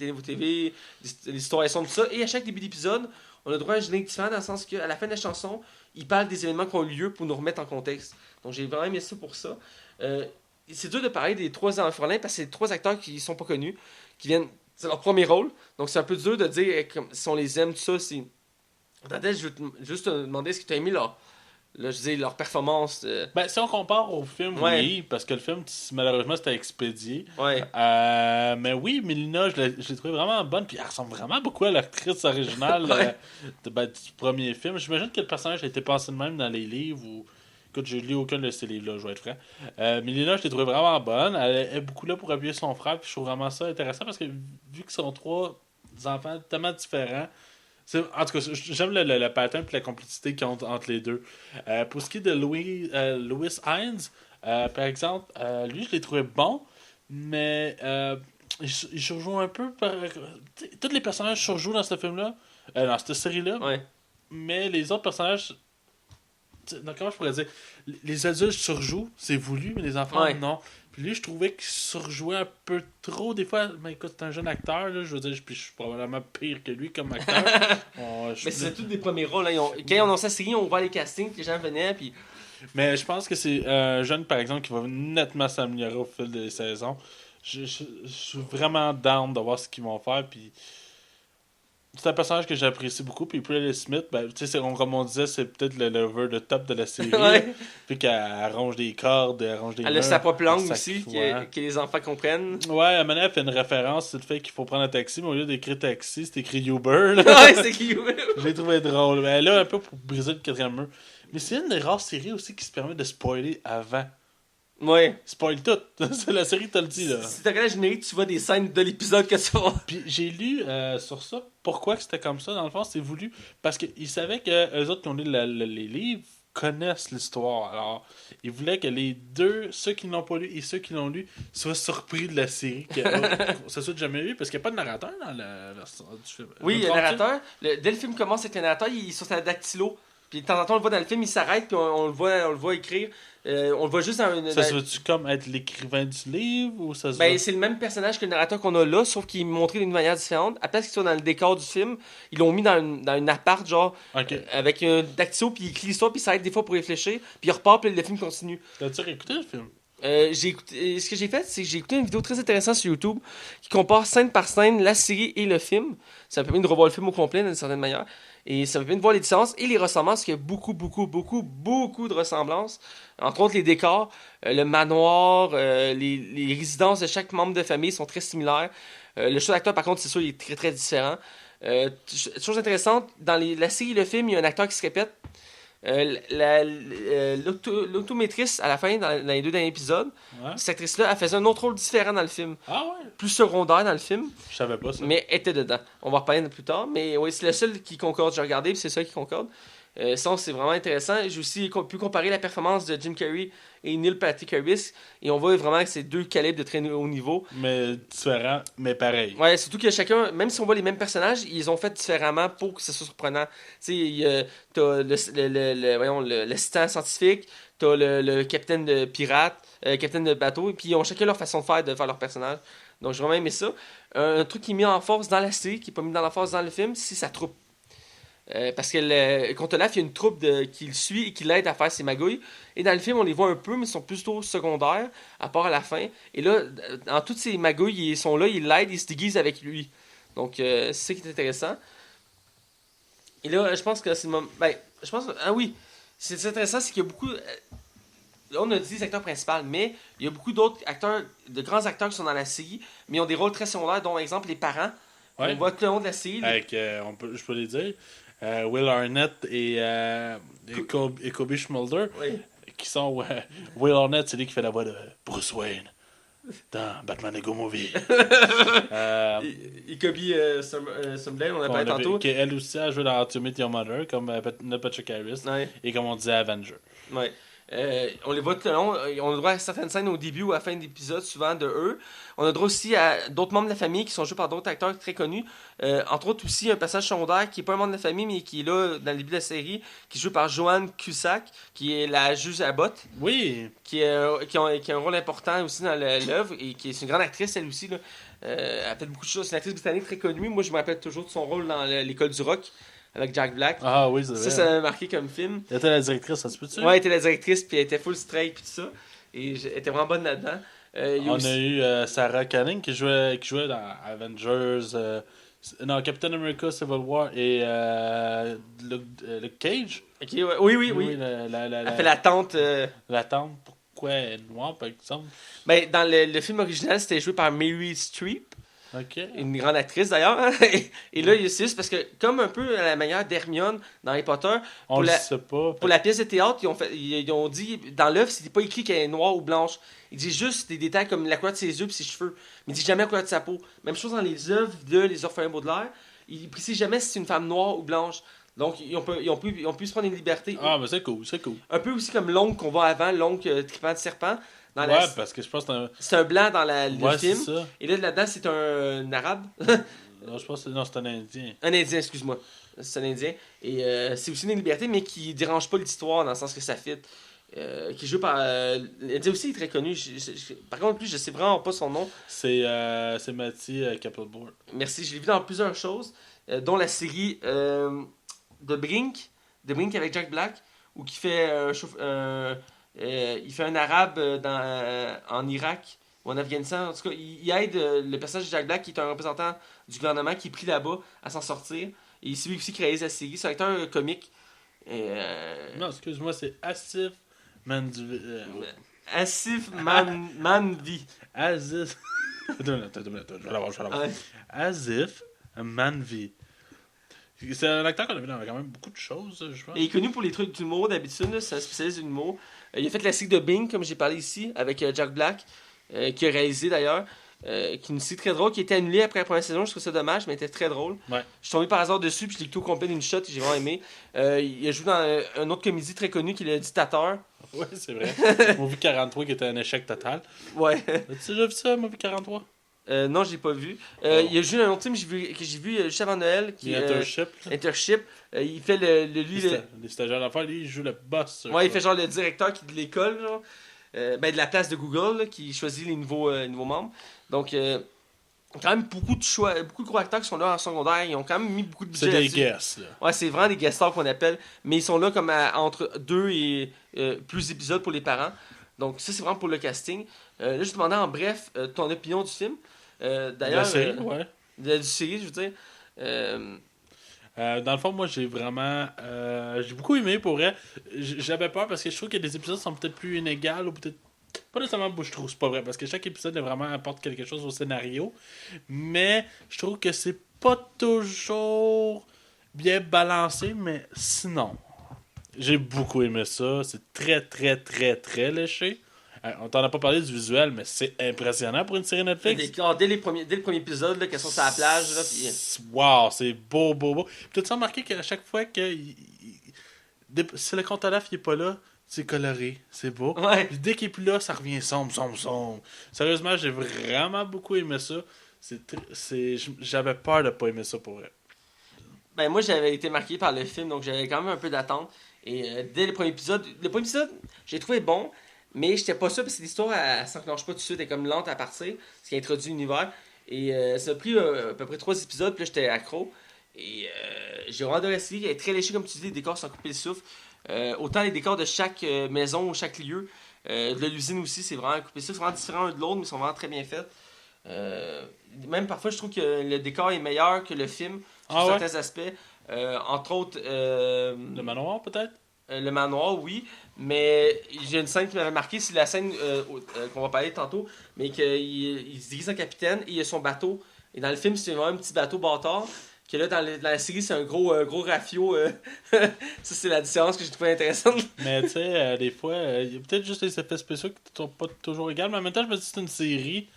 l'histoire est sombre, tout ça. Et à chaque début d'épisode, on a droit à un générique différent dans le sens qu'à la fin de la chanson, il parle des événements qui ont eu lieu pour nous remettre en contexte. Donc j'ai vraiment aimé ça pour ça. C'est dur de parler des 3 orphelins parce que c'est 3 acteurs qui sont pas connus, qui viennent. C'est leur premier rôle. Donc c'est un peu dur de dire si on les aime, tout ça. Dans tête, je veux juste te demander est-ce que tu as aimé leur performance. Ben, si on compare au film, Ouais. oui, parce que le film, malheureusement, c'était expédié. Ouais. Mais oui, Mélina, je l'ai trouvé vraiment bonne, puis elle ressemble vraiment beaucoup à l'actrice originale Ouais. du premier film. J'imagine que le personnage a été pensé de même dans les livres, ou... Écoute, j'ai lu aucun de ces livres-là, je vais être franc. Mélina, je l'ai trouvé vraiment bonne. Elle est beaucoup là pour appuyer son frère, puis je trouve vraiment ça intéressant, parce que vu qu'ils sont 3 enfants tellement différents, en tout cas, j'aime le pattern et la complicité qu'ils ont entre les deux. Pour ce qui est de Louis Hines, par exemple, lui, je l'ai trouvé bon, mais il surjoue un peu par... Tous les personnages surjouent dans ce film-là, dans cette série-là, Ouais. mais les autres personnages... Comment je pourrais dire? Les adultes surjouent, c'est voulu, mais les enfants, Ouais. non. Puis lui, je trouvais qu'il surjouait un peu trop. Des fois, mais écoute, c'est un jeune acteur, là, je veux dire, puis je suis probablement pire que lui comme acteur. Mais c'est tous des premiers rôles. Hein. Quand ils ont annoncé la série, on voit les castings, puis les gens venaient, puis... Mais je pense que c'est un jeune, par exemple, qui va nettement s'améliorer au fil des saisons. Je suis vraiment down de voir ce qu'ils vont faire, puis... C'est un personnage que j'apprécie beaucoup. Puis Presley Smith, ben, tu sais, comme on disait, c'est peut-être le over the top de la série. Ouais. Puis qu'elle ronge des cordes, elle ronge des Elle a murs, sa propre langue elle aussi, s'accoiffe. que les enfants comprennent. Ouais, à un moment donné, elle fait une référence sur le fait qu'il faut prendre un taxi, mais au lieu d'écrire taxi, c'est écrit Uber. Là. Ouais, c'est qui? Je l'ai trouvé drôle. Mais elle est là un peu pour briser le 4e mur. Mais c'est une des rares séries aussi qui se permet de spoiler avant. Ouais. Spoil tout. C'est la série, t'as le dit, là. Si tu regardes la générique, tu vois des scènes de l'épisode que tu vas voir. Puis j'ai lu sur ça, pourquoi que c'était comme ça, dans le fond, c'est voulu. Parce qu'ils savaient que eux autres qui ont lu les livres connaissent l'histoire. Alors, ils voulaient que les deux, ceux qui ne l'ont pas lu et ceux qui l'ont lu, soient surpris de la série. Que ça soit jamais eu, parce qu'il n'y a pas de narrateur dans la version du film. Oui, Me il y a un trompe-tu? narrateur. Dès le film commence avec le narrateur, il est sur sa dactylo. Puis de temps en temps, on le voit dans le film, il s'arrête, puis on le voit écrire. On le voit juste dans une. Ça se veut-tu comme être l'écrivain du livre ou ça se Ben, veut... c'est le même personnage que le narrateur qu'on a là, sauf qu'il est montré d'une manière différente. À place qu'il soit dans le décor du film, ils l'ont mis dans une appart, genre, Ok. avec un dactylo, puis il écrit l'histoire, puis il s'arrête des fois pour réfléchir, puis il repart, puis le film continue. T'as-tu réécouté le film? Ce que j'ai fait, c'est que j'ai écouté une vidéo très intéressante sur YouTube qui compare scène par scène la série et le film. Ça me permet de revoir le film au complet d'une certaine manière. Et ça me permet de voir les différences et les ressemblances, parce qu'il y a beaucoup de ressemblances. Entre autres, les décors, le manoir, les résidences de chaque membre de famille sont très similaires. Le choix d'acteur, par contre, c'est sûr, il est très très différent. Chose intéressante, dans la série et le film, il y a un acteur qui se répète. L'autométrice, à la fin, dans les deux derniers épisodes, Ouais. cette actrice-là, elle faisait un autre rôle différent dans le film. Ah ouais? Plus secondaire dans le film, Je savais pas ça. mais était dedans. On va en reparler plus tard, mais oui, c'est le seul qui concorde. J'ai regardé, puis c'est ça qui concorde. Sinon, c'est vraiment intéressant. J'ai aussi pu comparer la performance de Jim Carrey et Neil Patrick Harris, et on voit vraiment que c'est deux calibres de très haut niveau. Mais différent, mais pareil. Ouais, surtout que chacun, même si on voit les mêmes personnages, ils ont fait différemment pour que ce soit surprenant. Tu sais, t'as voyons, l'assistant scientifique, t'as le capitaine de pirate, capitaine de bateau, et puis ils ont chacun leur façon de faire leur personnage. Donc j'ai vraiment aimé ça. Un truc qui est mis en force dans la série, qui n'est pas mis en force dans le film, c'est sa troupe. Parce que contre Olaf, il y a une troupe qui le suit et qui l'aide à faire ses magouilles. Et dans le film, on les voit un peu, mais ils sont plutôt secondaires, à part à la fin. Et là, dans toutes ces magouilles, ils sont là, ils l'aident, ils se déguisent avec lui. Donc, c'est ça qui est intéressant. Et là, je pense que c'est le moment. Ben, je pense. Ah oui, c'est intéressant, c'est qu'il y a beaucoup. Là, on a dit les acteurs principaux, mais il y a beaucoup d'autres acteurs, de grands acteurs qui sont dans la série, mais ils ont des rôles très secondaires, dont, par exemple, les parents. Ouais. On voit tout le long de la série. Avec, je peux les dire, Will Arnett et Kobe Schmulder, Oui. qui sont... Will Arnett, c'est lui qui fait la voix de Bruce Wayne dans Batman Lego Movie. Et Kobe Sumblane, on a parlé tantôt. Qui, elle aussi a joué dans How to Meet Your Mother, comme Neil Patrick Harris, Ouais. et comme on disait, Avenger. Ouais. On les voit tout le long. On a droit à certaines scènes au début ou à la fin d'épisode, souvent de eux. On a droit aussi à d'autres membres de la famille qui sont joués par d'autres acteurs très connus. Entre autres aussi un passage secondaire qui n'est pas un membre de la famille, mais qui est là dans le début de la série, qui est joué par Joanne Cusack, qui est la juge à botte, Oui, qui a un rôle important aussi dans l'œuvre et qui est une grande actrice elle aussi. Là. Elle a fait beaucoup de choses. C'est une actrice britannique très connue. Moi, je me rappelle toujours de son rôle dans l'école du rock avec Jack Black. ah oui, c'est vrai. Ça m'a marqué comme film. Elle était la directrice, ça se peut-tu? Ouais, elle était la directrice, puis elle était full straight, puis tout ça. Et elle était vraiment bonne là-dedans. On a eu Sarah Canning qui jouait dans Avengers, non, Captain America Civil War et Luke Cage. Ok, ouais. Oui. Elle fait la tante. La tante, pourquoi elle est noire, par exemple? Ben, dans le film original, c'était joué par Mary Streep, Ok. une grande actrice d'ailleurs. Hein. Et là, c'est juste parce que, comme un peu à la manière d'Hermione dans Harry Potter, On le sait pas. pour la pièce de théâtre, ils ont dit, dans l'œuvre, c'était pas écrit qu'elle est noire ou blanche. Ils disent juste des détails comme la couleur de ses yeux et ses cheveux. Mais ils disent jamais la couleur de sa peau. Même chose dans les œuvres de Les Orphelins Baudelaire. Ils précisent jamais si c'est une femme noire ou blanche. Donc, ils ont pu se prendre une liberté. Ah, mais c'est cool, c'est cool. Un peu aussi comme l'oncle qu'on voit avant, l'oncle tripant de serpent. Dans Ouais, parce que je pense que c'est un blanc dans le ouais, film. c'est ça. Et là-dedans, c'est un arabe. Non, je pense que c'est un Indien. Un indien, excuse-moi. C'est un indien. Et c'est aussi une liberté, mais qui dérange pas l'histoire dans le sens que ça fit. Qui joue par. L'indien aussi est très connu. Par contre, plus, je sais vraiment pas son nom. C'est Matty Capelboard. Merci, je l'ai vu dans plusieurs choses, dont la série de Brink avec Jack Black, où il fait il fait un arabe en Irak ou en Afghanistan. En tout cas, il aide le personnage de Jack Black, qui est un représentant du gouvernement, qui est pris là-bas à s'en sortir. Et c'est lui aussi qui réalise la série. C'est un acteur comique. Non, excuse-moi, c'est Asif Manvi. Asif Manvi. Asif. Attends, je vais l'avoir. Ouais. Asif Manvi. C'est un acteur qu'on a vu dans quand même beaucoup de choses, je pense. Et il est connu pour les trucs d'humour d'habitude, là, c'est un spécialiste d'humour. Il a fait la série de Bing, comme j'ai parlé ici, avec Jack Black, qui a réalisé d'ailleurs, qui est une série très drôle, qui a été annulée après la première saison. Je trouve ça dommage, mais elle était très drôle. Ouais. Je suis tombé par hasard dessus, puis je l'ai tout complet d'une shot, et j'ai vraiment aimé. Il a joué dans une autre comédie très connue, qui est Le Dictateur. Ouais, c'est vrai. Movie 43 qui était un échec total. Ouais. As-tu déjà vu ça, Movie 43? Non, j'ai pas vu. Il a joué dans un autre film que j'ai vu juste avant Noël, qui est Internship. Internship. Il fait Les stagiaires d'affaires, lui, il joue le boss. Ouais, il fait genre le directeur de l'école, genre. De la place de Google, là, qui choisit les nouveaux membres. Donc, quand même beaucoup de choix, beaucoup de gros acteurs qui sont là en secondaire. Ils ont quand même mis beaucoup de budget. C'est des là-dessus. guests, là. Ouais, c'est vraiment des guest stars qu'on appelle. Mais ils sont là comme entre 2 et plus d'épisodes pour les parents. Donc, ça, c'est vraiment pour le casting. Là, je te demandais en bref ton opinion du film. D'ailleurs, La série, ouais. Du série, je veux dire. Dans le fond, moi, j'ai vraiment... j'ai beaucoup aimé, pour vrai. J'avais peur parce que je trouve que les épisodes sont peut-être plus inégales ou peut-être Pas nécessairement bouche-trou, c'est pas vrai, parce que chaque épisode vraiment apporte quelque chose au scénario. Mais je trouve que c'est pas toujours bien balancé, mais sinon, j'ai beaucoup aimé ça. C'est très, très, très, très léché. On t'en a pas parlé du visuel, mais c'est impressionnant pour une série Netflix. Dès le premier épisode, là, qu'elles sont sur la plage, là, puis... Wow, c'est beau, beau, beau. Puis t'as-tu remarqué qu'à chaque fois que si le compte Olaf il est pas là, c'est coloré, c'est beau. Ouais. Puis dès qu'il est plus là, ça revient sombre, sombre, sombre. Sérieusement, j'ai vraiment beaucoup aimé ça. J'avais peur de pas aimer ça pour vrai. Ben, moi, j'avais été marqué par le film, donc j'avais quand même un peu d'attente. Et dès le premier épisode, j'ai trouvé bon, mais j'étais pas sûr parce que l'histoire, elle s'enclenche pas tout de suite, elle est comme lente à partir, ce qui introduit l'univers. Et ça a pris à peu près 3 épisodes, puis là, j'étais accro. Et j'ai vraiment adoré la série, elle est très léchée, comme tu dis, les décors sont coupés le souffle. Autant les décors de chaque maison ou chaque lieu, de l'usine aussi, c'est vraiment coupé le souffle, vraiment différent un de l'autre, mais ils sont vraiment très bien faits. Même parfois, je trouve que le décor est meilleur que le film sur certains aspects. Entre autres, Le manoir, peut-être? le manoir, oui. Mais j'ai une scène qui m'avait marqué, c'est la scène qu'on va parler tantôt, mais qu'il il se déguise en capitaine et il a son bateau. Et dans le film, c'est vraiment un petit bateau bâtard. Que là, dans la série, c'est un gros rafio. Ça, c'est la différence que j'ai trouvé intéressante. Mais tu sais, des fois, il y a peut-être juste les effets spéciaux qui ne sont pas toujours égaux. Mais en même temps, je me dis que c'est une série.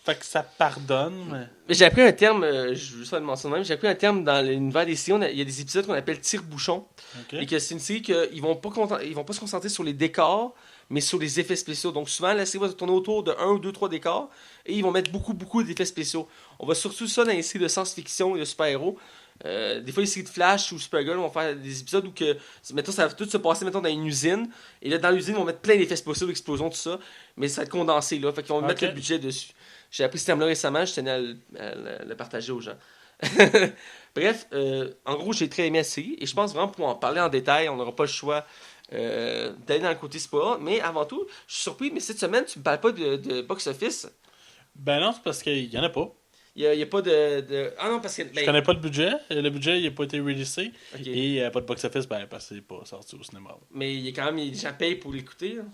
Fait que ça pardonne. Mais j'ai appris un terme, je veux juste le mentionner même, j'ai appris un terme dans l'univers des séries. Il y a des épisodes qu'on appelle tire-bouchon. Okay. Et que c'est une série qu'ils vont pas se concentrer sur les décors, mais sur les effets spéciaux. Donc souvent, la série va tourner autour de 1 ou 2, 3 décors, et ils vont mettre beaucoup d'effets spéciaux. On va surtout ça dans les séries de science-fiction et de super-héros. Des fois, les séries de Flash ou Supergirl vont faire des épisodes où mettons, ça va tout se passer dans une usine. Et là, dans l'usine, ils vont mettre plein d'effets spéciaux, d'explosions, tout ça. Mais ça va être condensé, là. Fait qu'ils vont mettre le budget dessus. J'ai appris ce terme-là récemment, je tenais à le partager aux gens. Bref, en gros, j'ai très aimé la série. Et je pense vraiment pour en parler en détail, on n'aura pas le choix d'aller dans le côté spoil. Mais avant tout, je suis surpris, mais cette semaine, tu me parles pas de box-office. Ben non, c'est parce qu'il y en a pas. Il y a pas de... Ah non, parce que... Je connais pas le budget. Le budget, il n'a pas été releasé. Okay. Et il n'y a pas de box-office, ben, parce que c'est pas sorti au cinéma. Mais il y a quand même... Les gens payent pour l'écouter. Hein.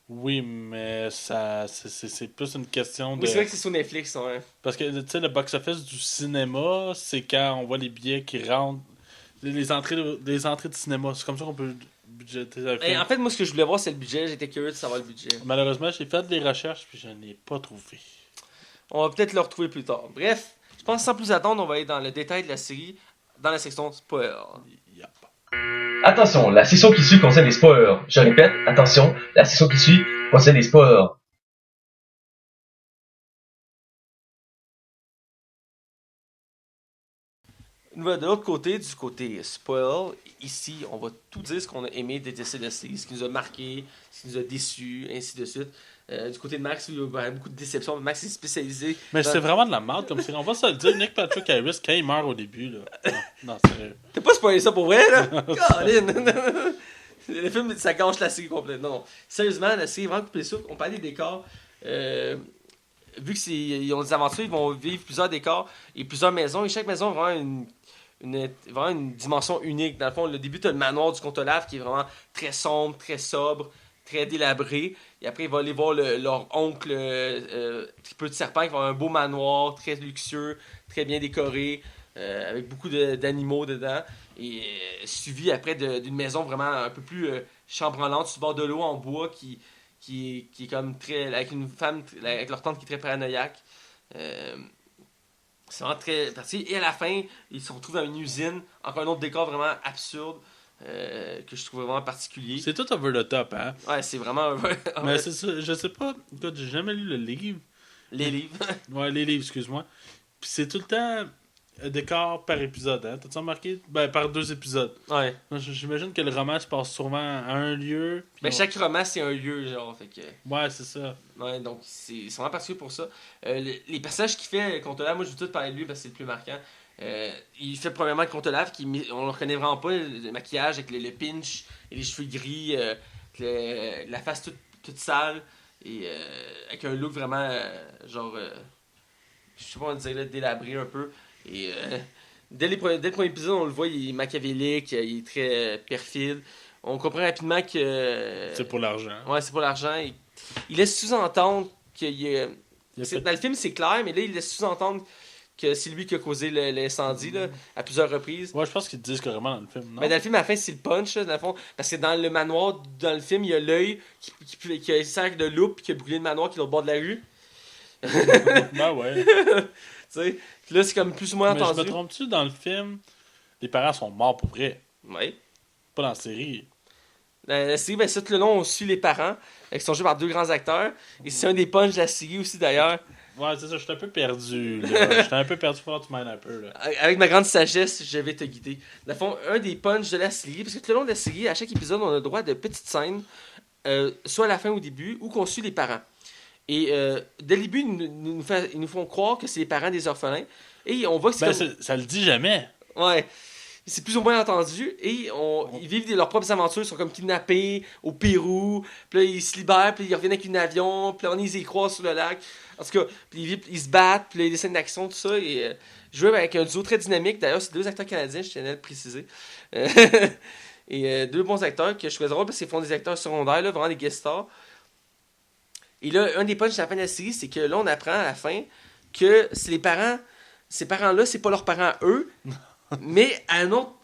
Oui, mais ça c'est plus une question de... Oui, c'est vrai que c'est sur Netflix, ouais. Parce que, tu sais, le box-office du cinéma, c'est quand on voit les billets qui rentrent... Les entrées de cinéma. C'est comme ça qu'on peut budgéter le film. En fait, moi, ce que je voulais voir, c'est le budget. J'étais curieux de savoir le budget. Malheureusement, j'ai fait des recherches, puis je n'ai pas trouvé. On va peut-être le retrouver plus tard. Bref, je pense sans plus attendre, on va aller dans le détail de la série, dans la section spoiler. Yep. Attention, la session qui suit concerne les spoilers. Je répète, attention, la session qui suit concerne les spoilers. De l'autre côté, du côté spoil, ici, on va tout dire ce qu'on a aimé, détesté de la série, ce qui nous a marqué, ce qui nous a déçus, ainsi de suite. Du côté de Max, il y a beaucoup de déceptions. Max est spécialisé. Mais c'est vraiment de la merde comme série. On va se le dire, Nick Patrick Harris, quand il meurt au début, là. Non, sérieux. T'as pas spoilé ça pour vrai, là? Colin! Le film, ça gâche la série complète. Non. Sérieusement, la série est vraiment coupée souple. On parlait des décors. Vu qu'ils ont des aventures, ils vont vivre plusieurs décors et plusieurs maisons. Et chaque maison a vraiment vraiment une dimension unique. Dans le fond, le début, tu as le manoir du comte Olaf qui est vraiment très sombre, très sobre, très délabré. Et après, ils vont aller voir leur oncle Tripeux de Serpent qui va avoir un beau manoir, très luxueux, très bien décoré, avec beaucoup d'animaux dedans. Et suivi après d'une maison vraiment un peu plus chambranlante sur le bord de l'eau en bois qui est comme très. Avec une femme, avec leur tante qui est très paranoïaque. C'est vraiment très parti. Et à la fin, ils se retrouvent dans une usine, encore un autre décor vraiment absurde. Que je trouve vraiment particulier. C'est tout over the top, hein? Ouais, c'est vraiment... Mais c'est ça, je sais pas, écoute, j'ai jamais lu le livre. Les livres. Ouais, les livres, excuse-moi. Puis c'est tout le temps un décor par épisode, hein? T'as-tu remarqué? Ben, par 2 épisodes. Ouais. J'imagine que le roman se passe souvent à un lieu. Ben, chaque roman, c'est un lieu, genre, fait que... Ouais, c'est ça. Ouais, donc c'est vraiment particulier pour ça. Les personnages qu'il fait, Conte-Lave, moi je veux tout parler de lui parce que c'est le plus marquant. Il fait premièrement Conte-Lave, on le reconnaît vraiment pas, le maquillage avec le pinch et les cheveux gris, la face toute sale, et avec un look vraiment, genre, je sais pas comment dire, là, délabré un peu. Et dès le premier épisode, on le voit, il est machiavélique, il est très perfide. on comprend rapidement que... C'est pour l'argent. Ouais, c'est pour l'argent. Il laisse sous-entendre qu'il y a... Il a Dans le film, c'est clair, mais là, il laisse sous-entendre que c'est lui qui a causé l'incendie là, à plusieurs reprises. Ouais, je pense qu'ils te disent carrément dans le film, non? Mais dans le film, à la fin, c'est le punch, là, dans le fond. Parce que dans le manoir, dans le film, il y a l'œil qui a un cercle de loupe qui a brûlé le manoir qui est au bord de la rue. Ben ouais. Tu sais, là, c'est comme plus ou moins Mais je entendu. me trompe-tu, dans le film, les parents sont morts pour vrai? Ouais. Pas dans la série. La série, ben, ça, tout le long, on suit les parents, qui sont joués par 2 grands acteurs. Et c'est un des punchs de la série aussi, d'ailleurs. Ouais, c'est ça, je suis un peu perdu, là. J'étais un peu perdu, faut que tu m'aides un peu, là. Avec ma grande sagesse, je vais te guider. Dans le fond, un des punchs de la série, parce que tout le long de la série, à chaque épisode, on a le droit de petites scènes, soit à la fin ou au début, où qu'on suit les parents. Et dès le début, ils nous font croire que c'est les parents des orphelins. Et on voit que c'est Ben, comme... ça le dit jamais. Ouais. C'est plus ou moins entendu. Et ils vivent leurs propres aventures. Ils sont comme kidnappés au Pérou. Puis là, ils se libèrent. Puis ils reviennent avec un avion. Puis là, on les croise sur le lac. En tout cas, puis ils se battent. Puis là, il y a des scènes d'action, tout ça. Et jouer avec un duo très dynamique. D'ailleurs, c'est 2 acteurs canadiens, je tenais à le préciser. Et 2 bons acteurs que je trouvais drôle parce qu'ils font des acteurs secondaires, là, vraiment des guest stars. Et là, un des punchs de la fin de la série, c'est que là, on apprend à la fin que c'est les parents, ces parents-là, c'est pas leurs parents à eux, mais à un autre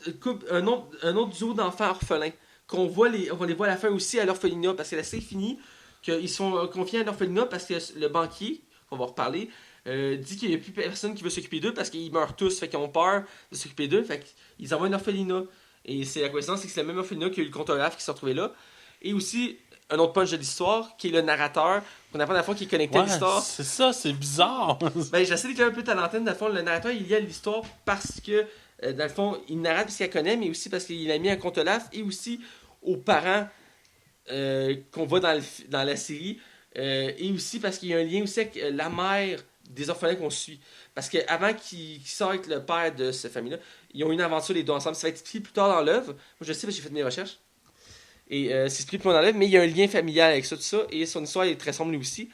duo d'enfants orphelins. On les voit à la fin aussi à l'orphelinat, parce que la série finit qu'ils sont confiés à l'orphelinat parce que le banquier, qu'on va reparler, dit qu'il n'y a plus personne qui veut s'occuper d'eux parce qu'ils meurent tous, fait qu'ils ont peur de s'occuper d'eux, fait qu'ils envoient un orphelinat. Et c'est la coïncidence, c'est que c'est le même orphelinat qu'il y a eu le cartographe qui s'est retrouvé là. Et aussi, un autre punch de l'histoire, qui est le narrateur, qu'on apprend à la fois qui est connecté à l'histoire. C'est ça, c'est bizarre. Ben, j'essaie d'éclairer un peu ta l'antenne. Dans le fond, le narrateur, il est lié à l'histoire parce que, dans le fond, il narrate parce qu'il la connaît, mais aussi parce qu'il a mis un conte-laf et aussi aux parents qu'on voit dans la série. Et aussi parce qu'il y a un lien aussi avec la mère des orphelins qu'on suit. Parce qu'avant qu'il sorte avec le père de cette famille-là, ils ont eu une aventure les deux ensemble. Ça va être expliqué plus tard dans l'œuvre. Moi, je sais parce que j'ai fait mes recherches. Et c'est expliqué plus tard dans l'œuvre, mais il y a un lien familial avec ça, tout ça. Et son histoire est très sombre lui aussi.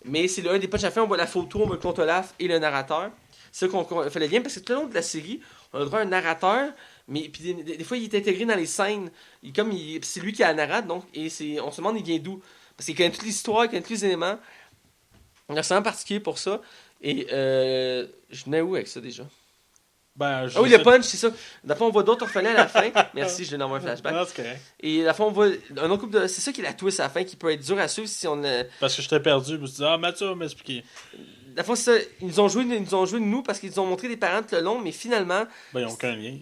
Mais c'est un des punchs à la fin, on voit la photo, on voit le conte-laf et le narrateur. C'est ça qu'on fait le lien, parce que tout le long de la série, on a droit à un narrateur, mais puis des fois, il est intégré dans les scènes. C'est lui qui a la narrate, donc, et on se demande il vient d'où. Parce qu'il connaît toute l'histoire, il connaît tous les éléments. On a un particulier pour ça. Et je venais où avec ça déjà? Ben, Ah oui, le punch, c'est ça. Dans le fond, on voit d'autres orphelins à la fin. Merci, je viens d'envoyer un flashback. Non, c'est correct. Et dans le fond, on voit un autre couple de... C'est ça qui est la twist à la fin, qui peut être dur à suivre si on... Parce que j'étais perdu, je me suis dit, Mathieu va m'expliquer. Dans le fond, c'est ça. Ils nous ont joué de nous parce qu'ils nous ont montré des parents tout le long, mais finalement... Ben, ils n'ont aucun lien.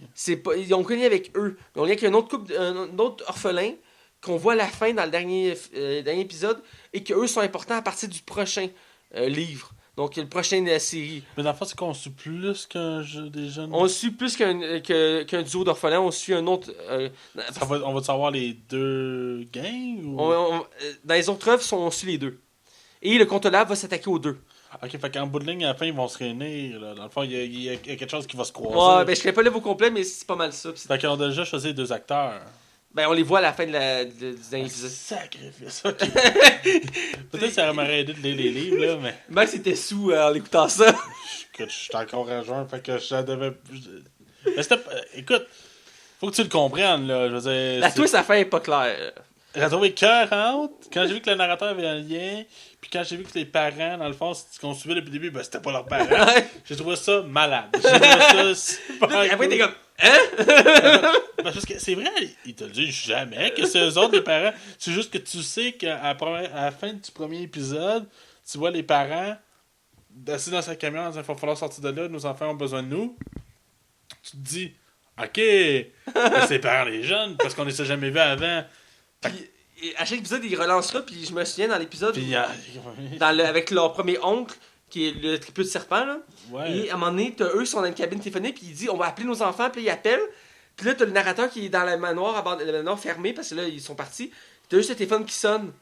Ils ont aucun lien avec eux. Ils ont lien avec un autre orphelin qu'on voit à la fin dans le dernier épisode et qu'eux sont importants à partir du prochain livre. Donc, le prochain de la série. Mais dans le fond, c'est qu'on suit plus qu'un jeu des jeunes. On suit plus qu'un duo d'orphelins, on suit un autre... On va savoir les 2 gangs ou... dans les autres œuvres, on suit les 2. Et le conte-lave va s'attaquer aux 2. Ok, fait qu'en bout de ligne, à la fin, ils vont se réunir. Là. Dans le fond, il y a quelque chose qui va se croiser. Ouais, ben je connais pas l'œuvre au complet, mais c'est pas mal ça. Fait qu'on a déjà choisi 2 acteurs. Ben on les voit à la fin du dernier épisode. Sacrifice, ok. Peut-être que ça m'aurait aidé de lire les livres, là, mais... Max était sous en écoutant ça. Écoute, je suis encore à jeun, fait que je devais... Mais c'était... Écoute, faut que tu le comprennes, là. Je veux dire... La twist à la fin est pas claire. J'ai trouvé cœurante quand j'ai vu que le narrateur avait un lien, puis quand j'ai vu que les parents, dans le fond, ce qu'on suivait depuis le début, ben c'était pas leurs parents. J'ai trouvé ça malade. J'ai trouvé ça super Après cool. t'es comme... Hein? Parce que c'est vrai, ils te le disent jamais que c'est eux autres les parents. C'est juste que tu sais qu'à la fin du premier épisode, tu vois les parents assis dans sa camion en disant il va falloir sortir de là, nos enfants ont besoin de nous. Tu te dis, ok, c'est les parents les jeunes, parce qu'on les a jamais vus avant. Puis, à chaque épisode, ils relancent ça, puis je me souviens dans l'épisode Puis, avec leur premier oncle, qui est le triple de serpent, là. ouais. Et à un moment donné, eux sont dans une cabine téléphonique, puis il dit on va appeler nos enfants, puis là, il appelle. Puis là, t'as le narrateur qui est dans le manoir fermé, parce que là, ils sont partis. T'as juste le téléphone qui sonne.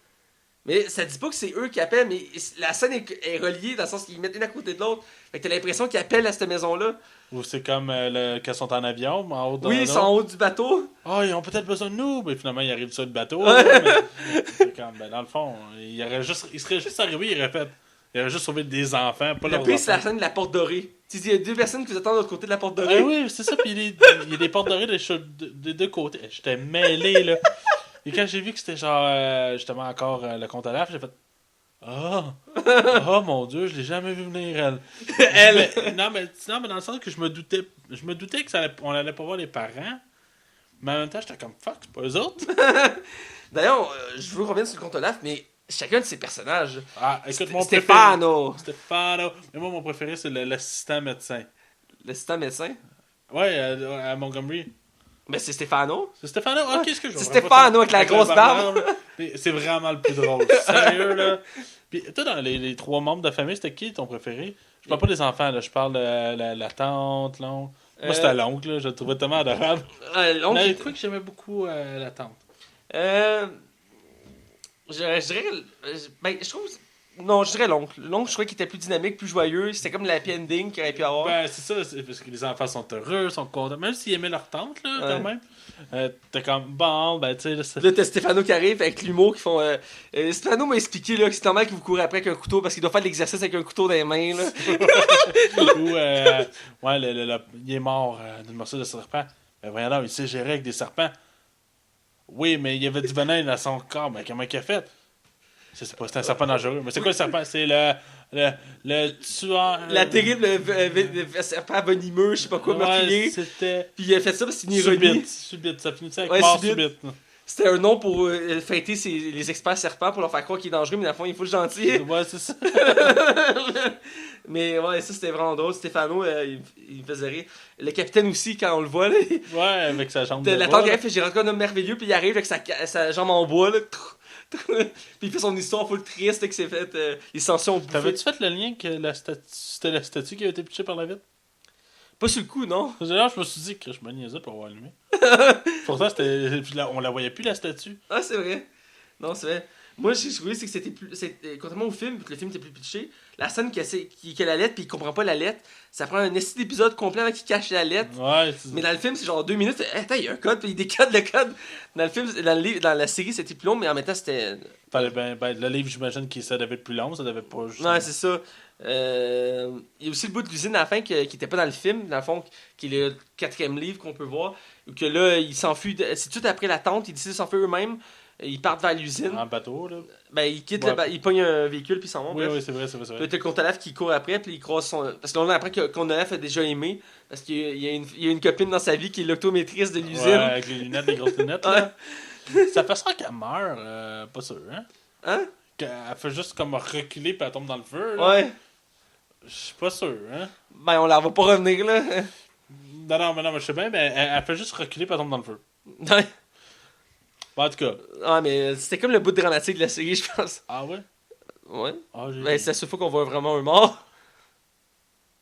Mais ça dit pas que c'est eux qui appellent, mais la scène est reliée dans le sens qu'ils mettent une à côté de l'autre. Fait que t'as l'impression qu'ils appellent à cette maison-là. Ou c'est comme quand ils sont en avion, en haut de Oui, ils sont en haut du bateau. Ah, ils ont peut-être besoin de nous, mais finalement, ils arrivent sur le bateau. Ouais. Mais c'est comme, ben, dans le fond, il serait juste arrivé, il aurait juste sauvé des enfants, pas Le leurs pire, c'est la enfants. scène de la porte dorée. Il y a deux personnes qui vous attendent de l'autre côté de la porte dorée. Ah oui, c'est ça, puis il y a des portes dorées des deux côtés. J'étais mêlé, là. Et quand j'ai vu que c'était genre, justement, encore le compte à l'af, j'ai fait... Oh mon Dieu, je l'ai jamais vu venir, elle. Elle. Non, mais dans le sens que je me doutais que on allait pas voir les parents, mais en même temps, j'étais comme, fuck, c'est pas eux autres. D'ailleurs, je veux revenir sur le compte Olaf, mais chacun de ces personnages. Ah, écoute, mon Stefano. Stefano. Mais moi, mon préféré, c'est l'assistant médecin. L'assistant médecin. Ouais, à Montgomery. Mais c'est Stefano. C'est Stefano? Ah, qu'est-ce que je C'est Stefano avec la grosse barbe. C'est vraiment le plus drôle. Sérieux, là. Puis, toi, dans les trois membres de la famille, c'était qui ton préféré? Je parle pas des enfants, là. Je parle de la tante, l'oncle. Moi, c'était l'oncle, là. Je le trouvais tellement adorable. L'oncle. Mais quoi que j'aimais beaucoup la tante. Je dirais. Ben, je trouve. Non, je dirais l'oncle. L'oncle, je trouvais qu'il était plus dynamique, plus joyeux. C'était comme l'happy ending qu'il aurait pu avoir. Ben, c'est ça, c'est parce que les enfants sont heureux, sont contents. Même s'ils aimaient leur tante, là, quand même. T'es comme, bon, ben, tu sais. Là, t'as Stefano qui arrive avec l'humour qui font. Stefano m'a expliqué là, que c'est normal que vous courez après avec un couteau parce qu'il doit faire de l'exercice avec un couteau dans les mains. Là. Ou, ouais, il est mort d'une morsure de serpent. Ben, voyons là, il s'est géré avec des serpents. Oui, mais il y avait du venin dans son corps. Mais comment il a fait? C'est pas, c'est un serpent dangereux. Mais c'est quoi le serpent? C'est le tueur. La terrible serpent venimeux, je sais pas quoi, meurtrier. C'était. Puis il a fait ça parce que c'est une ironie. Subite. Ça finissait avec mort subite. C'était un nom pour fêter les experts serpents pour leur faire croire qu'il est dangereux, mais dans le fond, il faut le gentil. Ouais, c'est ça. Mais ouais, ça c'était vraiment drôle. Stefano, il faisait rire. Le capitaine aussi, quand on le voit, là. Ouais, avec sa jambe. La tante fait j'ai rencontré un homme merveilleux, puis il arrive avec sa jambe en bois, là. Puis il fait son histoire full triste, que c'est fait. Les sanctions. T'avais-tu fait le lien que c'était la statue qui a été pitchée par la vitre? Pas sur le coup, non? Là, je me suis dit que je me niaisais pour avoir allumé. Pourtant, on la voyait plus, la statue. Ah, c'est vrai. Non, c'est vrai. Moi, j'ai trouvé que c'était plus. Contrairement au film, que le film était plus pitché, la scène qui a la lettre puis il comprend pas la lettre, ça prend un esti d'épisode complet avec qui cache la lettre. Ouais, mais dans le film, c'est genre 2 minutes. Attends, il y a un code, puis il décode le code. Dans le film, dans la série, c'était plus long, mais en même temps, c'était. Le livre, j'imagine que ça devait être plus long, ça devait pas juste. Ouais, c'est ça. Il y a aussi le bout de l'usine à la fin qui était pas dans le film, dans le fond, qui est le 4e livre qu'on peut voir. Où que là, il s'enfuit. C'est tout après la tente, ils décident de s'enfuir eux-mêmes. Ils partent vers l'usine. En bateau, là. Ben, ils quittent ils pognent un véhicule puis ils s'en vont. Oui, c'est vrai. Puis là, t'as le Contalaf qui court après, puis il croise son. Parce que là, on apprend que Contalaf a déjà aimé. Parce qu'il y a une copine dans sa vie qui est l'autométrice de l'usine. Ouais, avec les lunettes, les grosses lunettes, là. Ça fait ça qu'elle meurt, pas sûr, hein? Hein? Qu'elle fait juste comme reculer puis elle tombe dans le feu, là. Ouais. Je suis pas sûr, hein? Ben, on la va pas revenir, là. Non, mais je sais bien, mais elle fait juste reculer puis elle tombe dans le feu. Ouais. Bon, en tout cas. Ah, mais c'était comme le bout dramatique de la série, je pense. Ah ouais? Ouais. Ah, Ben, c'est la seule fois qu'on voit vraiment un mort.